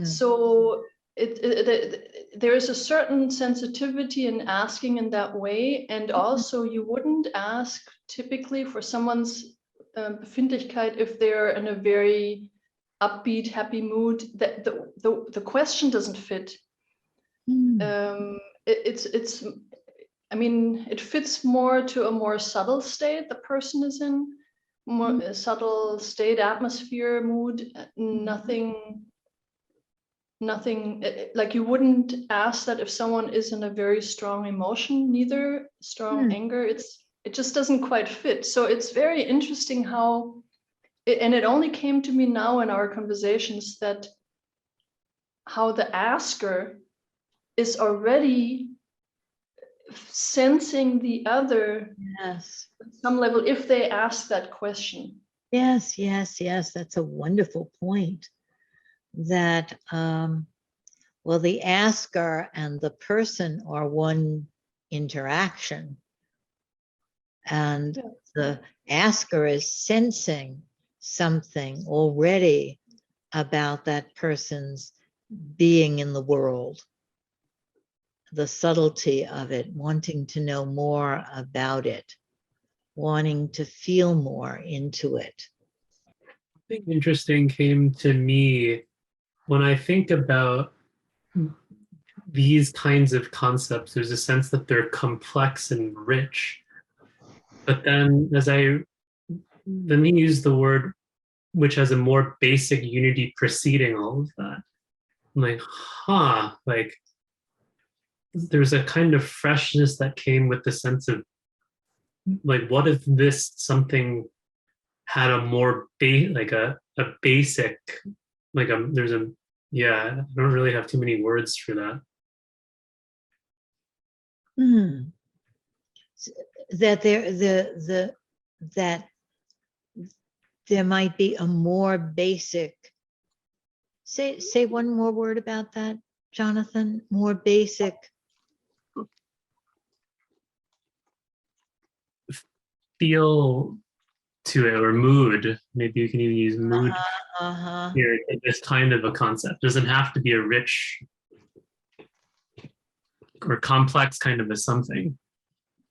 So there is a certain sensitivity in asking in that way, and also you wouldn't ask typically for someone's Befindlichkeit if they're in a very upbeat, happy mood. That the question doesn't fit. It's I mean, it fits more to a more subtle state the person is in, more subtle state, atmosphere, mood. Nothing like you wouldn't ask that if someone is in a very strong emotion, neither strong anger. It just doesn't quite fit. So it's very interesting how, and it only came to me now in our conversations, that how the asker is already sensing the other at some level if they ask that question. Yes, that's a wonderful point. That well, the asker and the person are one interaction, and the asker is sensing something already about that person's being in the world, the subtlety of it, wanting to know more about it, wanting to feel more into it. Something interesting came to me when I think about these kinds of concepts. There's a sense that they're complex and rich. But then then he used the word which has a more basic unity preceding all of that. I'm like, like there's a kind of freshness that came with the sense of like, what if this something had a more like a basic, like there's a, yeah, I don't really have too many words for that. That that there might be a more basic. Say one more word about that, Jonathan. More basic. feel to it, or mood. Maybe you can even use mood Uh-huh. here. This kind of a concept doesn't have to be a rich or complex kind of a something.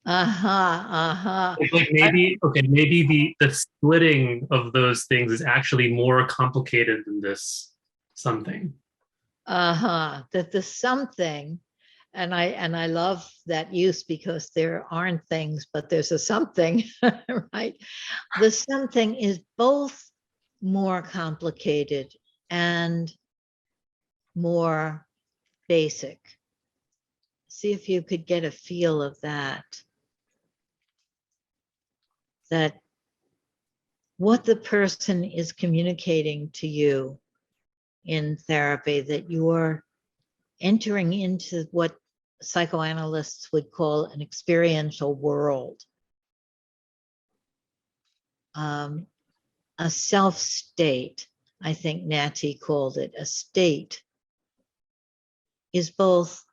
Uh-huh. Uh-huh. Like maybe, okay, maybe the splitting of those things is actually more complicated than this something. Uh-huh. That the something, and I love that use, because there aren't things, but there's a something, right? The something is both more complicated and more basic. See if you could get a feel of that. That what the person is communicating to you in therapy, that you're entering into what psychoanalysts would call an experiential world. A self-state, I think Natty called it, a state, is both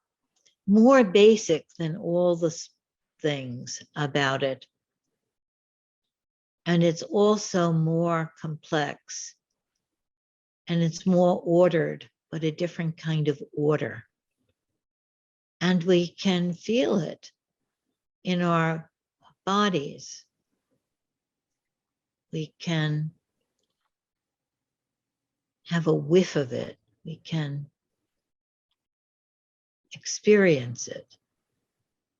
more basic than all the things about it. And it's also more complex. And it's more ordered, but a different kind of order. And we can feel it in our bodies. We can have a whiff of it. We can experience it,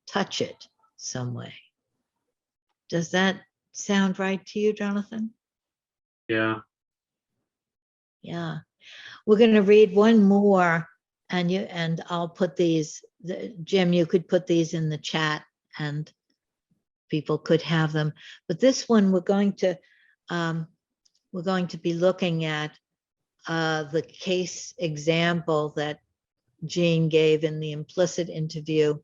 touch it some way. Does that sound right to you, Jonathan? Yeah. Yeah. We're going to read one more, and I'll put these, Jim, you could put these in the chat and people could have them. But this one we're going to be looking at the case example that Jean gave in the Implicit interview.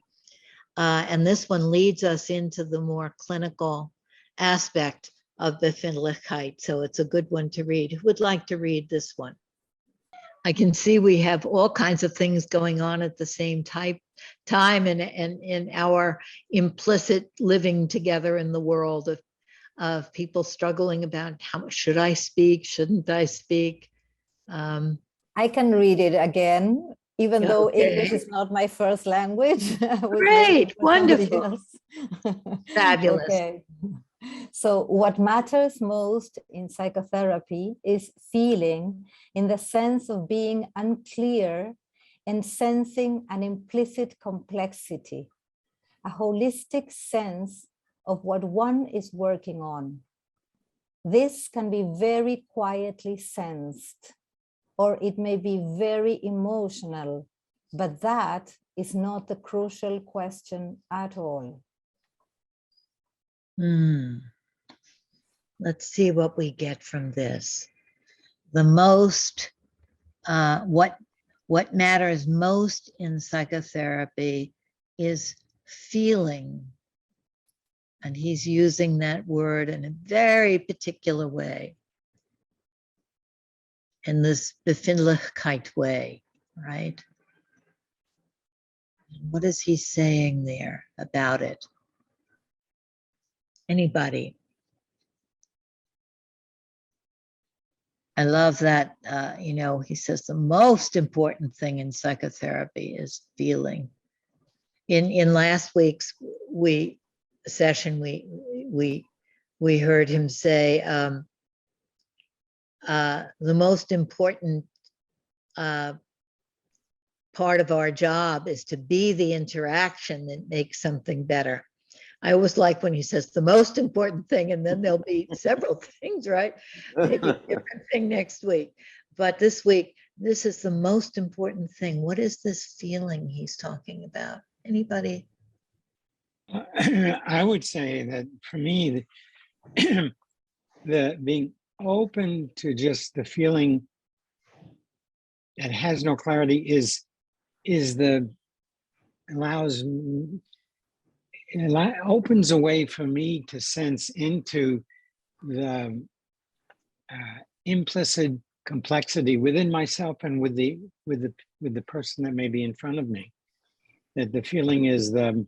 And this one leads us into the more clinical aspect of Befindlichkeit. So it's a good one to read. Who would like to read this one? I can see we have all kinds of things going on at the same time in our implicit living together in the world of people struggling about how much should I speak, shouldn't I speak? I can read it again, even though English is not my first language. Great, wonderful. Fabulous. Okay. So what matters most in psychotherapy is feeling, in the sense of being unclear and sensing an implicit complexity, a holistic sense of what one is working on. This can be very quietly sensed, or it may be very emotional, but that is not the crucial question at all. Let's see what we get from this. The most, what matters most in psychotherapy is feeling. And he's using that word in a very particular way, in this Befindlichkeit way, right? What is he saying there about it? Anybody? I love that, he says the most important thing in psychotherapy is feeling. In last week's session, we heard him say the most important part of our job is to be the interaction that makes something better. I always like when he says the most important thing, and then there'll be several things, right? Maybe a different thing next week. But this week, this is the most important thing. What is this feeling he's talking about? Anybody? I would say that for me, the being open to just the feeling that has no clarity is opens a way for me to sense into the implicit complexity within myself and with the person that may be in front of me. That the feeling is the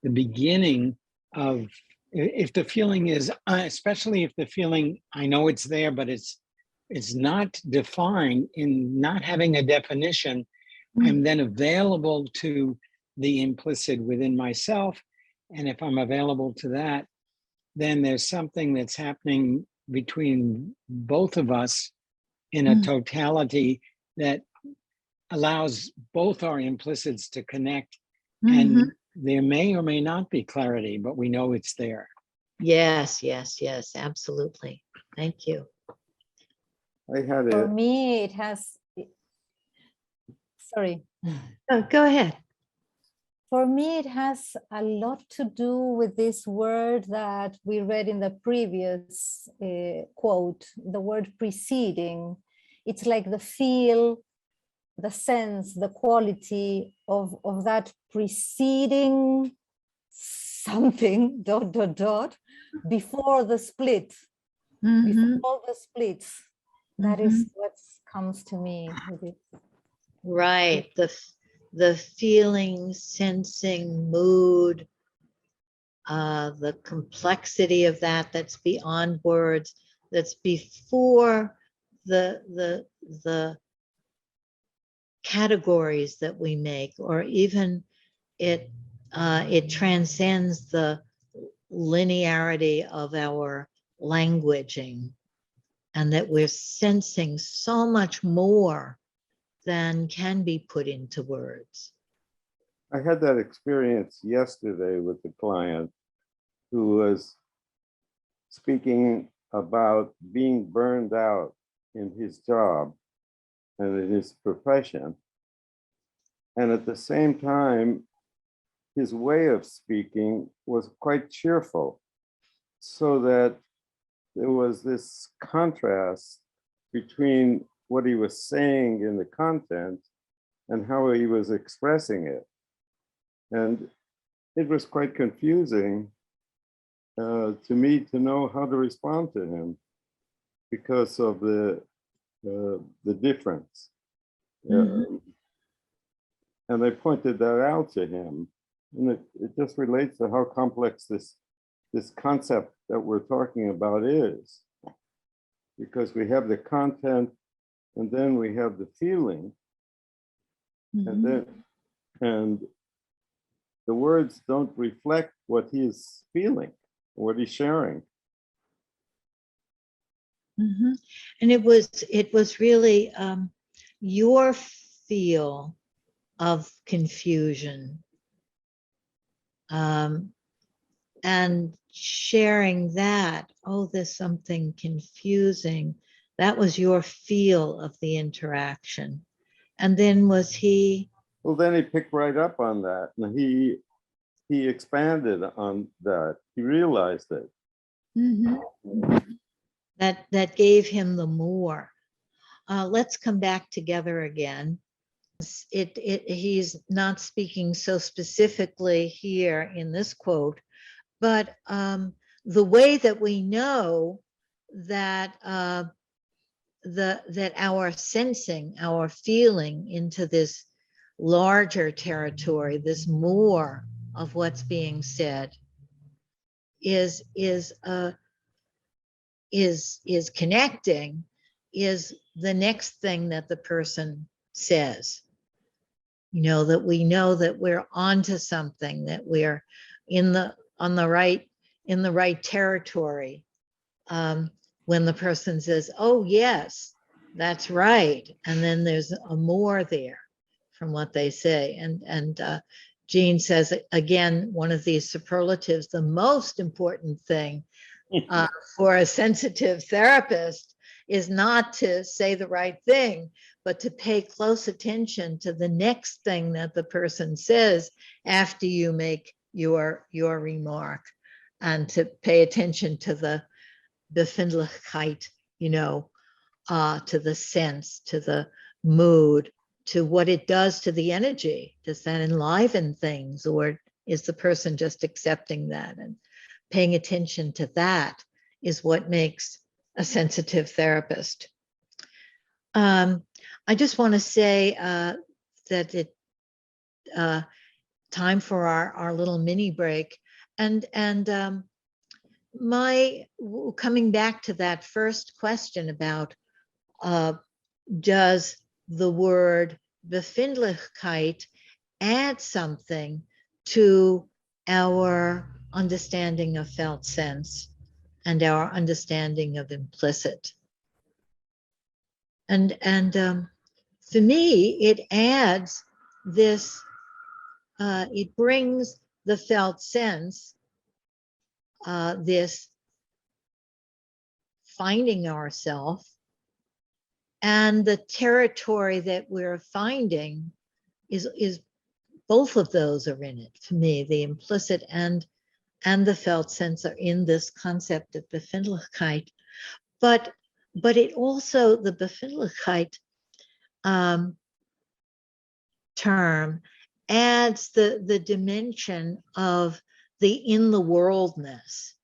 beginning of if the feeling is, especially if the feeling, I know it's there, but it's not defined, in not having a definition, I'm then available to the implicit within myself. And if I'm available to that, then there's something that's happening between both of us in a totality that allows both our implicits to connect. And there may or may not be clarity, but we know it's there. Yes, yes, yes, absolutely. Thank you. I had For a, me, it has, sorry. Oh, go ahead. For me, it has a lot to do with this word that we read in the previous quote, the word preceding. It's like the feel, the sense, the quality of that preceding something, dot, dot, dot, before the split, before the splits. That is what comes to me with it. Right. The feeling, sensing, mood, the complexity of that, that's beyond words, that's before the categories that we make, or even it transcends the linearity of our languaging, and that we're sensing so much more than can be put into words. I had that experience yesterday with the client who was speaking about being burned out in his job and in his profession. And at the same time, his way of speaking was quite cheerful, so that there was this contrast between what he was saying in the content and how he was expressing it. And it was quite confusing to me to know how to respond to him because of the difference. And I pointed that out to him. And it just relates to how complex this concept that we're talking about is. Because we have the content, and then we have the feeling, and the words don't reflect what he is feeling, what he's sharing. And it was really your feel of confusion, and sharing that, oh, there's something confusing. That was your feel of the interaction. And then was he? Well, then he picked right up on that, and he expanded on that. He realized it. That gave him the more. Let's come back together again. He's not speaking so specifically here in this quote, but the way that we know that that our sensing, our feeling into this larger territory, this more of what's being said, is connecting, is the next thing that the person says. You know, that we know that we're onto something, that we're in the right territory. When the person says, oh yes, that's right, and then there's a more there from what they say. And Jean says again, one of these superlatives, the most important thing for a sensitive therapist is not to say the right thing, but to pay close attention to the next thing that the person says after you make your remark, and to pay attention to the Befindlichkeit, you know, to the sense, to the mood, to what it does to the energy. Does that enliven things, or is the person just accepting that? And paying attention to that is what makes a sensitive therapist. I just want to say that it time for our little mini break, and coming back to that first question about does the word Befindlichkeit add something to our understanding of felt sense and our understanding of implicit? And for me, it adds this, it brings the felt sense, this finding ourselves, and the territory that we're finding is both of those are in it for me. The implicit and the felt sense are in this concept of Befindlichkeit. But it also, the Befindlichkeit term adds the dimension of the in the worldness,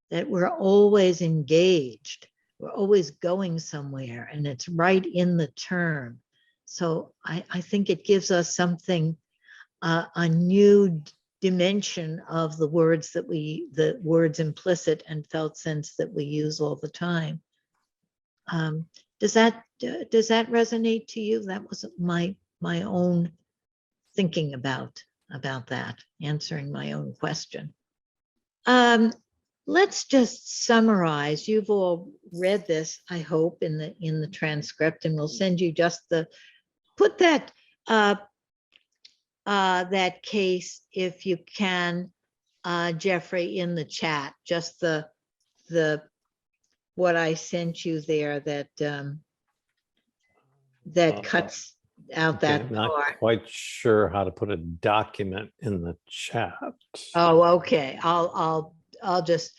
that we're always engaged, we're always going somewhere, and it's right in the term. So I think it gives us something, a new dimension of the words that the words implicit and felt sense that we use all the time. Does that resonate to you? That was my own thinking about that, answering my own question. Let's just summarize. You've all read this, I hope, in the transcript, and we'll send you just put that that case, if you can, Jeffrey, in the chat, just the what I sent you there that cuts out that I'm not part. quite sure how to put a document in the chat. Oh, okay. I'll just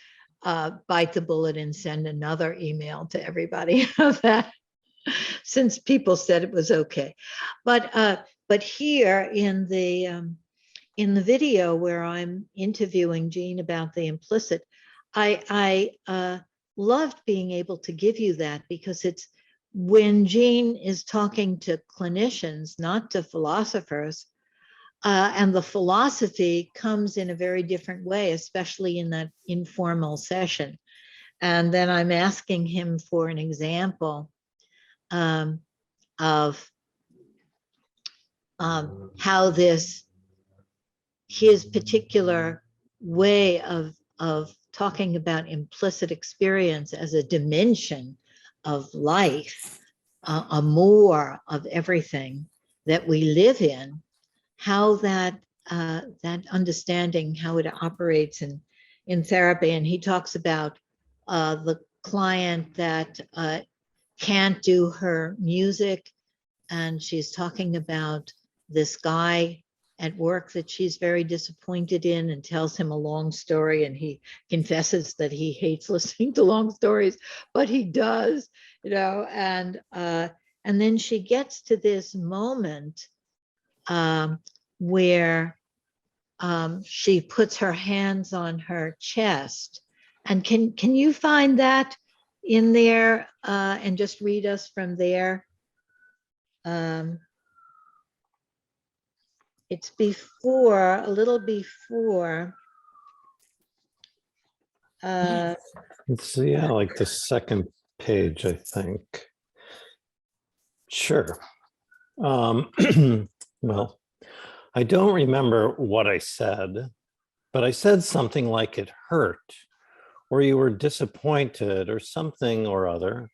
bite the bullet and send another email to everybody of that, since people said it was okay. But here in the video where I'm interviewing Jean about the implicit, I loved being able to give you that, because it's when Jean is talking to clinicians, not to philosophers, and the philosophy comes in a very different way, especially in that informal session. And then I'm asking him for an example of how his particular way of talking about implicit experience as a dimension of life, a more of everything that we live in, how that understanding, how it operates in therapy. And he talks about the client that can't do her music, and she's talking about this guy at work that she's very disappointed in, and tells him a long story, and he confesses that he hates listening to long stories, but he does, and then she gets to this moment where she puts her hands on her chest. And can you find that in there and just read us from there? It's before, a little before. It's, yeah, like the second page, I think. Sure. Well, I don't remember what I said, but I said something like it hurt, or you were disappointed, or something or other.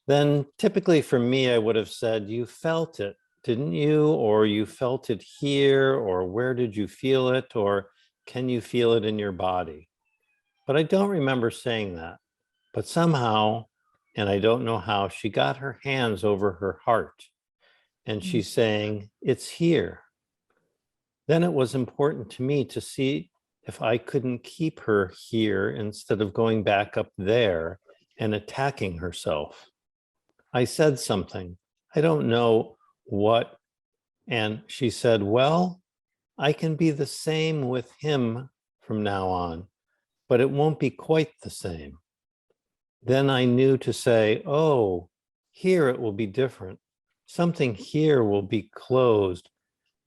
Then typically for me, I would have said, you felt it, didn't you? Or you felt it here, or where did you feel it? Or can you feel it in your body? But I don't remember saying that. But somehow, and I don't know how, she got her hands over her heart, and she's saying, it's here. Then it was important to me to see if I couldn't keep her here instead of going back up there and attacking herself. I said something, I don't know what, and she said, well, I can be the same with him from now on, but it won't be quite the same. Then I knew to say, oh, here it will be different. Something here will be closed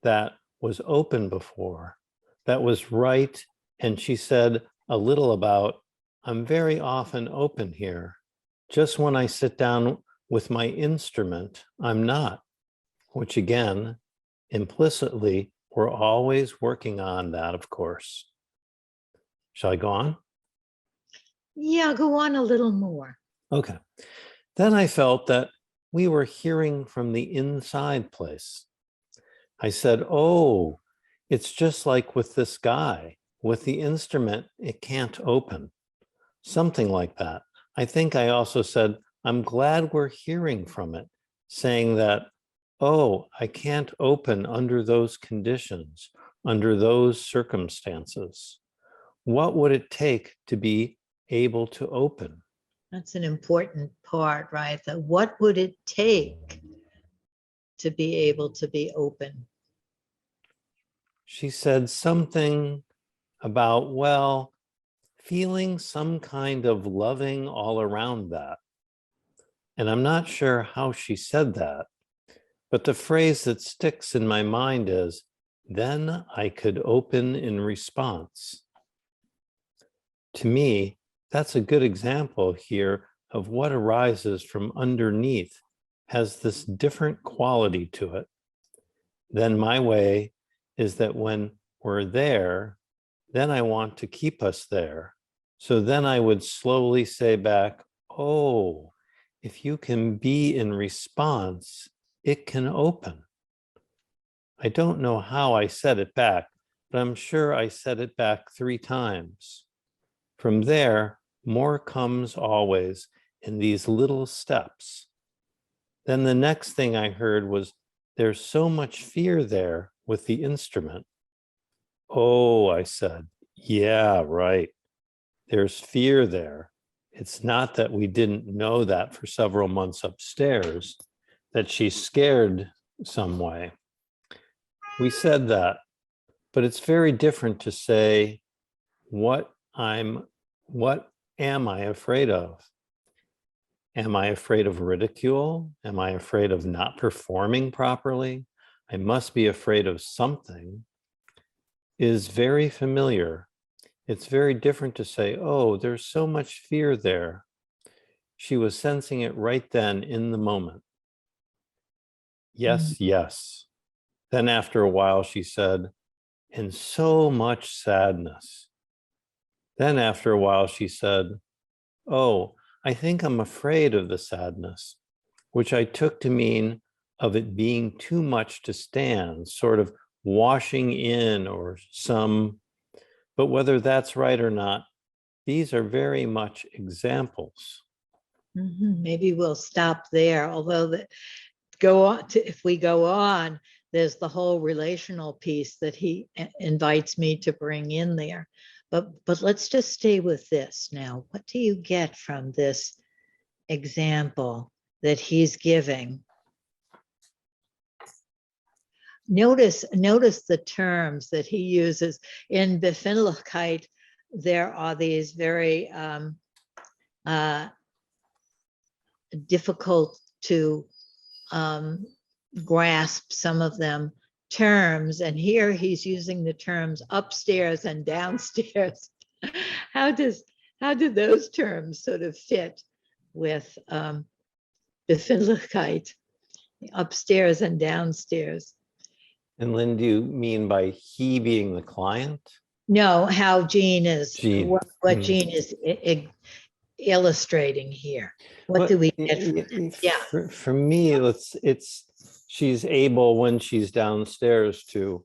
that was open before, that was right. And she said, a little about, I'm very often open here. Just when I sit down with my instrument, I'm not, which again, implicitly, we're always working on that, of course. Shall I go on? Yeah, go on a little more. Okay. Then I felt that we were hearing from the inside place. I said, oh, it's just like with this guy. With the instrument, it can't open. Something like that. I think I also said, I'm glad we're hearing from it, saying that, oh, I can't open under those conditions, under those circumstances. What would it take to be able to open? That's an important part, right? That what would it take to be able to be open? She said something about, well, feeling some kind of loving all around that. And I'm not sure how she said that, but the phrase that sticks in my mind is, then I could open in response. To me, that's a good example here of what arises from underneath has this different quality to it. Then my way is that when we're there, then I want to keep us there. So then I would slowly say back, oh, if you can be in response, it can open. I don't know how I said it back, but I'm sure I said it back 3 times. From there, more comes always in these little steps. Then the next thing I heard was, there's so much fear there with the instrument. Oh, I said, yeah, right. There's fear there. It's not that we didn't know that for several months upstairs, that she's scared some way. We said that, but it's very different to say, what am I afraid of? Am I afraid of ridicule? Am I afraid of not performing properly? I must be afraid of something. Is very familiar. It's very different to say, oh, there's so much fear there. She was sensing it right then in the moment. Yes, yes. Then after a while, she said, and so much sadness. Then after a while, she said, oh, I think I'm afraid of the sadness, which I took to mean of it being too much to stand, sort of washing in or some, but whether that's right or not, these are very much examples. Maybe we'll stop there, although if we go on, there's the whole relational piece that he invites me to bring in there. But let's just stay with this now. What do you get from this example that he's giving? Notice the terms that he uses. In Befindlichkeit, there are these very difficult to grasp, some of them, terms, and here he's using the terms upstairs and downstairs. How do those terms sort of fit with Befindlichkeit, upstairs and downstairs? And Lynn, do you mean by he being the client? No, how Jean is, Jean. what Jean is illustrating here. What do we get from that? Yeah. For me, it's she's able when she's downstairs to,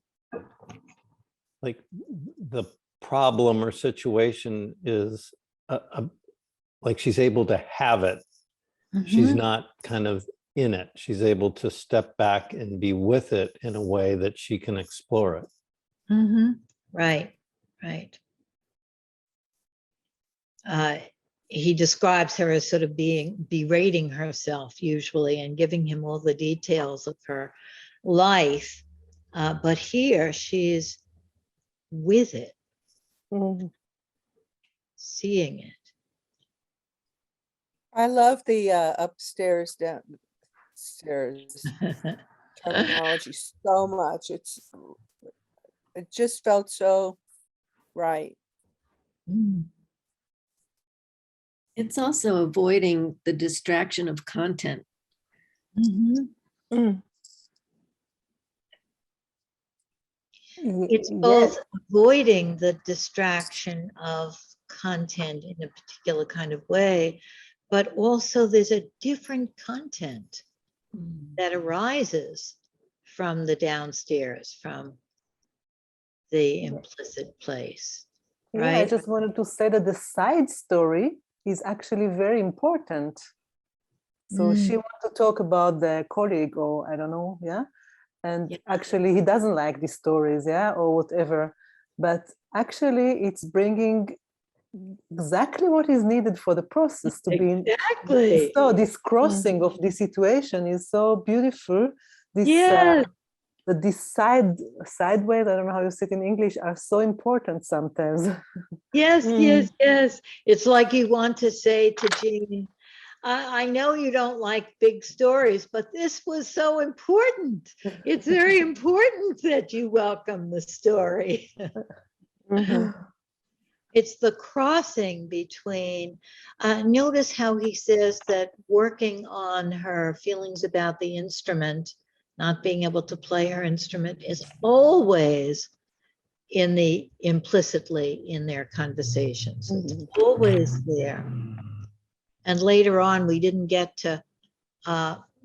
like, the problem or situation is like she's able to have it. She's not kind of in it. She's able to step back and be with it in a way that she can explore it. Right. He describes her as sort of berating herself usually and giving him all the details of her life. But here she's with it, seeing it. I love the upstairs, downstairs terminology so much. It just felt so right. Mm. It's also avoiding the distraction of content. Mhm. Mm. It's Yes. both avoiding the distraction of content in a particular kind of way, but also there's a different content that arises from the downstairs, from the implicit place, Yeah, I right? just wanted to say that the side story is actually very important. So she wants to talk about the colleague, or I don't know, yeah. And actually, he doesn't like these stories, yeah, or whatever. But actually, it's bringing exactly what is needed for the process to be. Exactly. So this crossing of this situation is so beautiful. This Yes. these sideways, I don't know how you say it in English, are so important sometimes. Yes, yes, yes. It's like you want to say to Jean, I know you don't like big stories, but this was so important. It's very important that you welcome the story. It's the crossing between, notice how he says that working on her feelings about the instrument, not being able to play her instrument, is always in the implicitly in their conversations. It's always there. And later on, we didn't get to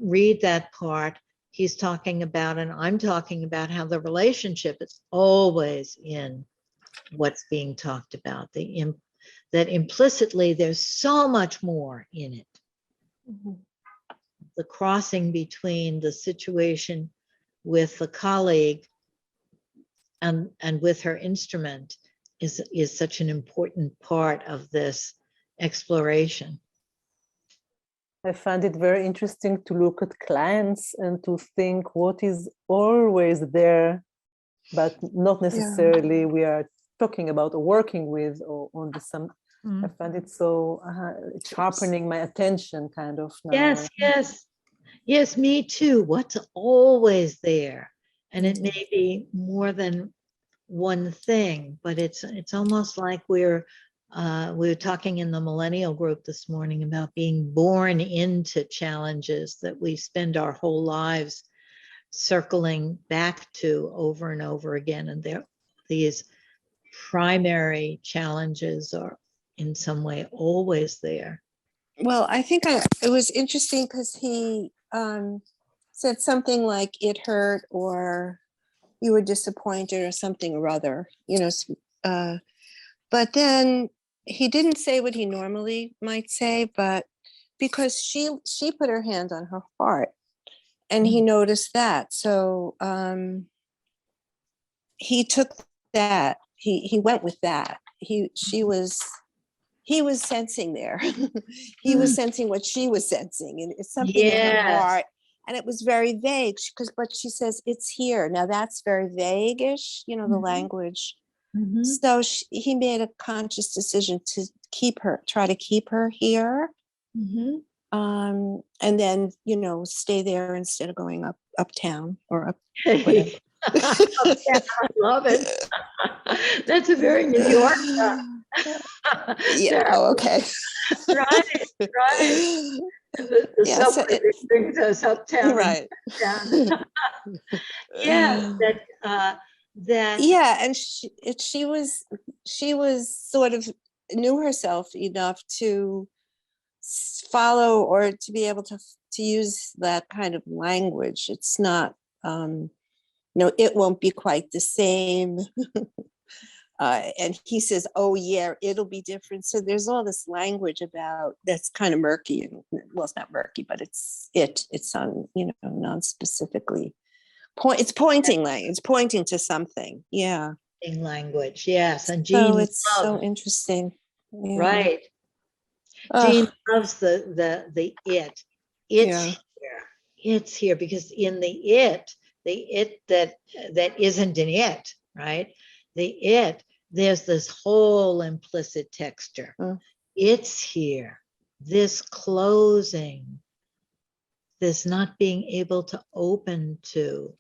read that part. He's talking about, and I'm talking about how the relationship is always in what's being talked about. That implicitly there's so much more in it. The crossing between the situation with the colleague and with her instrument is such an important part of this exploration. I find it very interesting to look at clients and to think what is always there, but not necessarily we are talking about or working with or on the some. I find it so sharpening my attention kind of now. Yes, yes. Yes, me too. What's always there. And it may be more than one thing, but it's almost like we were talking in the millennial group this morning about being born into challenges that we spend our whole lives circling back to over and over again. And these primary challenges are in some way always there. Well, I think it was interesting because he said something like it hurt or you were disappointed or something or other, but then he didn't say what he normally might say, but because she put her hand on her heart and he noticed that. So he took that, he went with that. He was sensing there. He was sensing what she was sensing, and it's something in her heart. And it was very vague but she says it's here. Now that's very vague-ish, the language. So he made a conscious decision to try to keep her here. And then, stay there instead of going uptown or up. Whatever. I love it. That's a very New York. Yeah. Oh, okay. Right. The subway brings us uptown. Right. Yeah. That. Yeah, and she was sort of knew herself enough to follow or to be able to use that kind of language. It's not, it won't be quite the same. And he says, oh yeah, it'll be different. So there's all this language about that's kind of murky, and well, it's not murky, but it's on, non-specifically. It's pointing language. It's pointing to something. Yeah. Language, yes. And so Jean it's so interesting. Yeah. Right. Jean loves the it. It's here. It's here because in the it that isn't an it, right? The it, there's this whole implicit texture. It's here. This closing, this not being able to open to.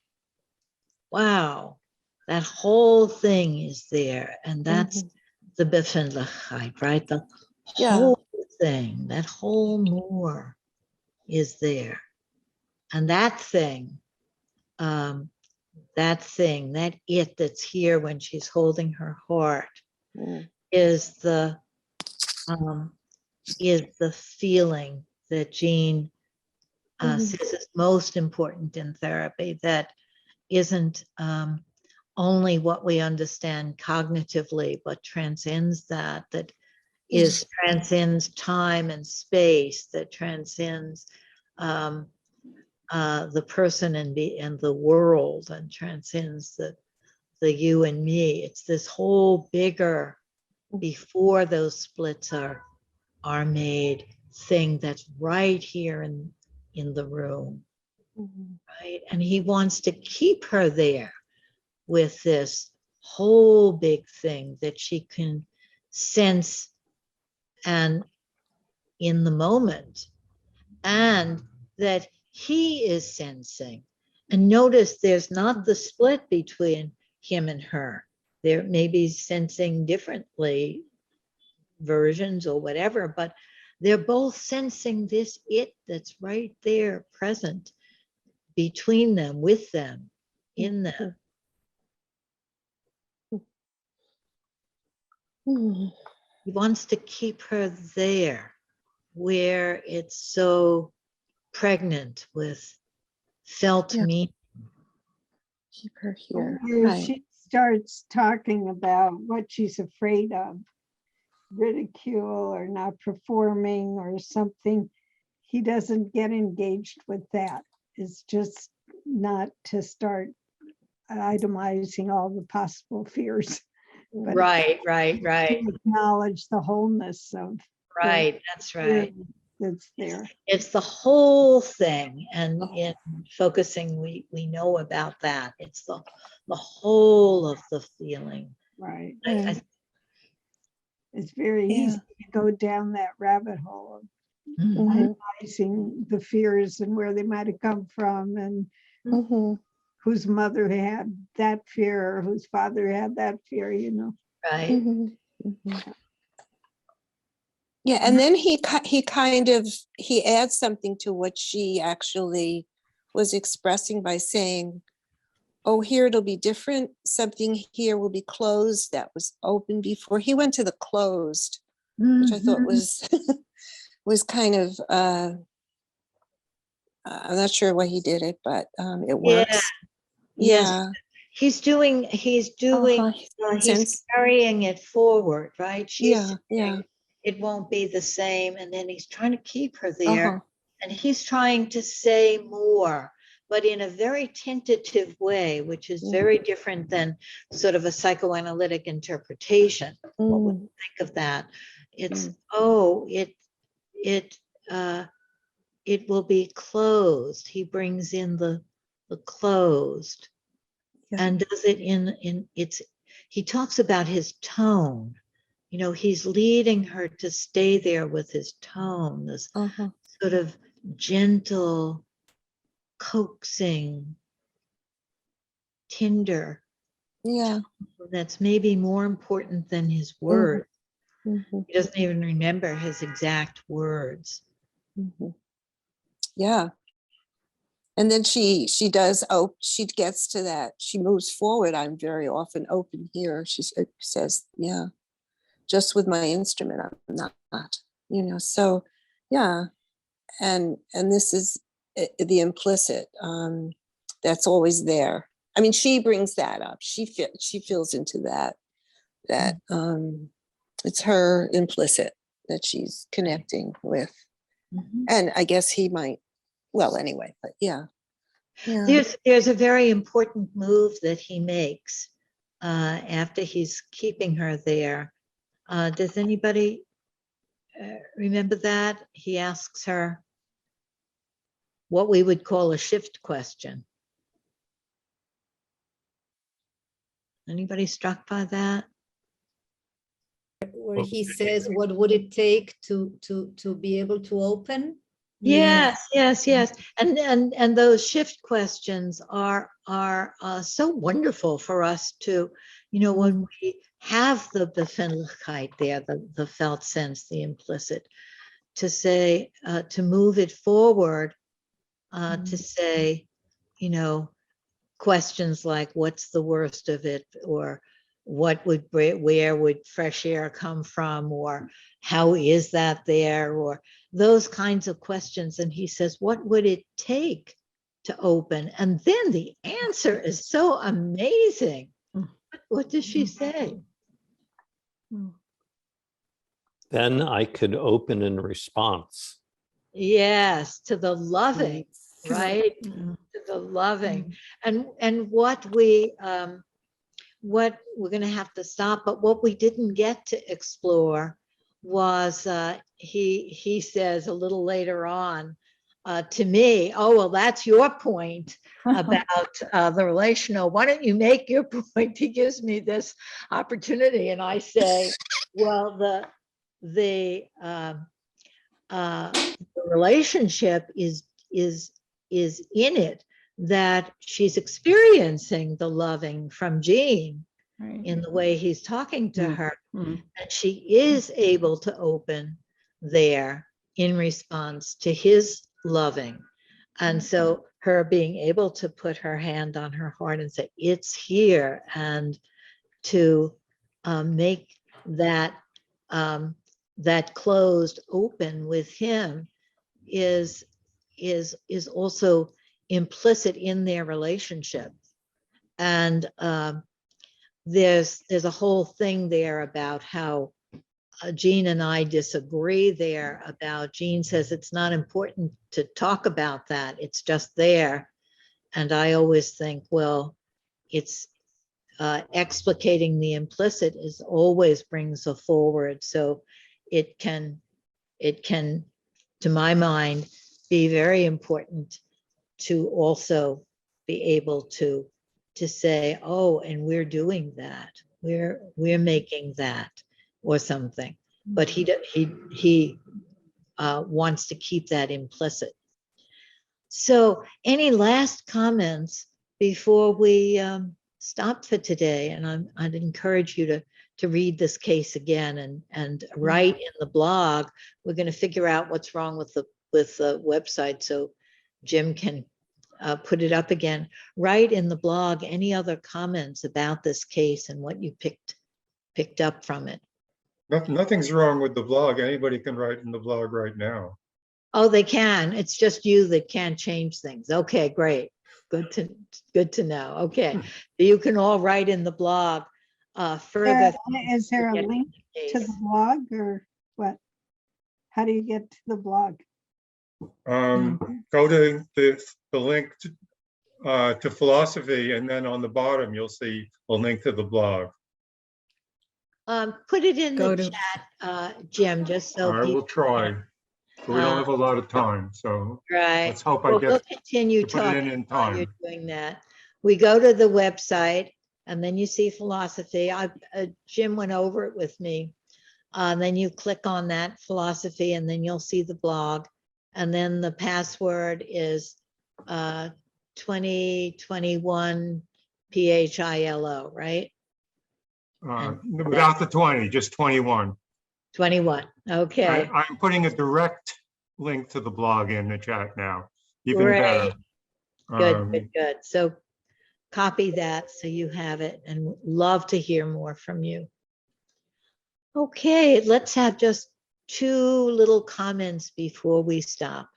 Wow, that whole thing is there. And that's the Befindlichkeit, right? The Yeah. whole thing, that whole more is there. And that thing, that it that's here when she's holding her heart is the feeling that Jean says is most important in therapy, that isn't only what we understand cognitively, but transcends that transcends time and space, that transcends the person and the world, and transcends the you and me. It's this whole bigger, before those splits are made, thing that's right here in the room, right? And he wants to keep her there with this whole big thing that she can sense and in the moment, and that he is sensing. And notice there's not the split between him and her. There may be sensing differently versions or whatever, but they're both sensing this it that's right there present between them, with them, in them. He wants to keep her there where it's so pregnant with felt meaning. Keep her here. Where Right. she starts talking about what she's afraid of, ridicule or not performing or something, he doesn't get engaged with that. It's just not to start itemizing all the possible fears. But Right. to acknowledge the wholeness of Right, that's right. that's there. It's the whole thing, and in focusing, we know about that. It's the whole of the feeling. Right. I It's very easy to go down that rabbit hole of analyzing the fears and where they might have come from, and whose mother had that fear or whose father had that fear, you know. Right. Yeah, and then he kind of adds something to what she actually was expressing by saying, oh, here it'll be different. Something here will be closed that was open before. He went to the closed, which I thought was was kind of I'm not sure why he did it, but it works. Yes. He's carrying it forward, right? She's saying it won't be the same, and then he's trying to keep her there, and he's trying to say more, but in a very tentative way, which is very different than sort of a psychoanalytic interpretation. What would you think of that? It's it will be closed. He brings in the closed. And does it he talks about his tone. You know, he's leading her to stay there with his tone, this sort of gentle, coaxing, tender tone that's maybe more important than his words. He doesn't even remember his exact words. Yeah. And then she does, she gets to that. She moves forward. I'm very often open here. She says, yeah, just with my instrument, I'm not, you know, so yeah. And this is the implicit, that's always there. I mean, she brings that up. She feels into that it's her implicit that she's connecting with. And I guess he might, well, anyway, but yeah. There's a very important move that he makes after he's keeping her there. Does anybody remember that? He asks her what we would call a shift question. Anybody struck by that? Where he says, what would it take to be able to open? Yes. And those shift questions are so wonderful for us to when we have the Befindlichkeit there, the felt sense, the implicit, to say, to move it forward, to say, questions like, what's the worst of it? Or where would fresh air come from? Or how is that there? Or those kinds of questions. And he says, what would it take to open? And then the answer is so amazing. What does she say? Then I could open in response. Yes, to the loving, right? To the loving. And what we're going to have to stop, but what we didn't get to explore was, he says a little later on to me, oh, well, that's your point about the relational. Why don't you make your point? He gives me this opportunity, and I say, well, the relationship is in it, that she's experiencing the loving from Jean in the way he's talking to her, and she is able to open there in response to his loving. And so her being able to put her hand on her heart and say, it's here, and to make that that closed open with him is also implicit in their relationship. And there's a whole thing there about how Jean and I disagree there about, Jean says it's not important to talk about that, it's just there. And I always think, well, it's explicating the implicit is always brings a forward. So it can, to my mind, be very important to also be able to say, oh, and we're doing that, we're making that, or something. But he wants to keep that implicit. So any last comments before we stop for today? And I'd encourage you to read this case again and write in the blog. We're going to figure out what's wrong with the website, so Jim can put it up again. Write in the blog any other comments about this case and what you picked up from it. Nothing's wrong with the blog. Anybody can write in the blog right now. Oh, they can. It's just you that can't change things. Okay, great. Good to know. Okay, you can all write in the blog further. Is there a link to the blog, or what? How do you get to the blog? Go to the link to philosophy, and then on the bottom you'll see a link to the blog. Put it in the chat, Jim, just so I will try. But we don't have a lot of time, so right. Let's hope Well, I get we'll continue to put it talking in while time. you're doing that. We go to the website, and then you see philosophy. Jim went over it with me. Then you click on that philosophy, and then you'll see the blog. And then the password is 2021 PHILO, right? Without the 20, just 21. 21. Okay. I'm putting a direct link to the blog in the chat now. Even Great. better. Good. So copy that so you have it, and love to hear more from you. Okay, let's have just 2 little comments before we stop.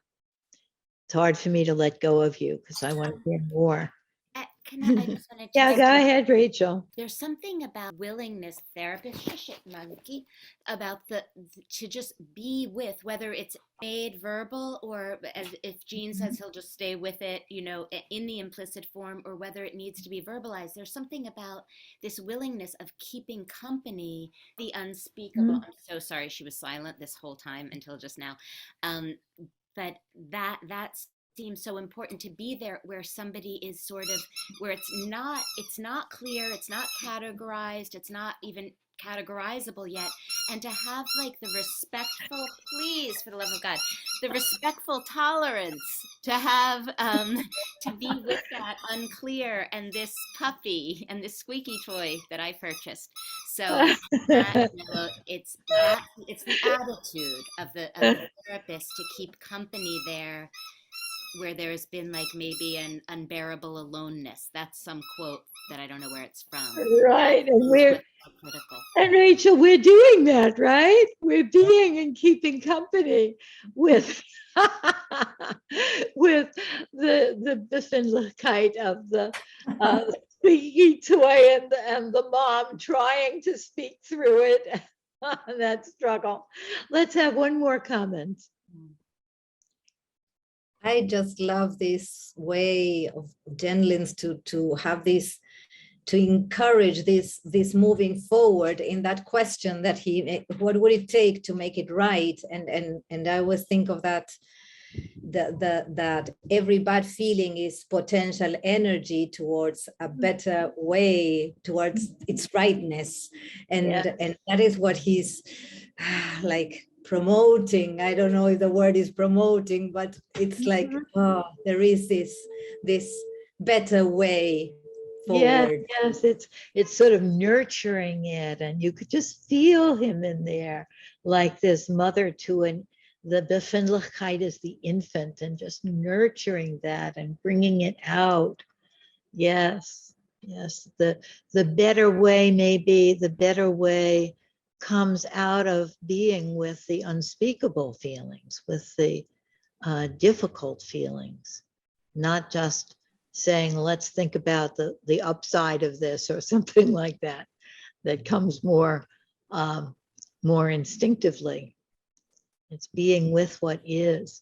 It's hard for me to let go of you because I want to hear more. I just wanted to Yeah, go ahead, Rachel. There's something about willingness, therapist, monkey, about to just be with, whether it's made verbal, or as if Jean says he'll just stay with it, in the implicit form, or whether it needs to be verbalized. There's something about this willingness of keeping company, the unspeakable. I'm so sorry she was silent this whole time until just now. But that's seems so important, to be there where somebody is sort of, where it's not clear, it's not categorized, it's not even categorizable yet, and to have like the respectful, please, for the love of God, the respectful tolerance to have, to be with that unclear and this puppy and this squeaky toy that I purchased. So that, it's the attitude of the therapist to keep company there where there's been like maybe an unbearable aloneness. That's some quote that I don't know where it's from. Right. And we're critical. And Rachel, we're doing that, right? We're being and keeping company with with the Befindlichkeit of the squeaky toy and the mom trying to speak through it. That struggle. Let's have one more comment. I just love this way of Jenlin's to have this, to encourage this moving forward in that question that what would it take to make it right? And I always think of that, that every bad feeling is potential energy towards a better way, towards its rightness. And that is what he's like promoting. I don't know if the word is promoting, but it's like, oh, there is this better way forward. Yes, it's sort of nurturing it, and you could just feel him in there, like this mother to the Befindlichkeit is the infant, and just nurturing that and bringing it out. Yes, the better way, maybe the better way comes out of being with the unspeakable feelings, with the difficult feelings, not just saying, let's think about the upside of this or something like that, that comes more instinctively. It's being with what is.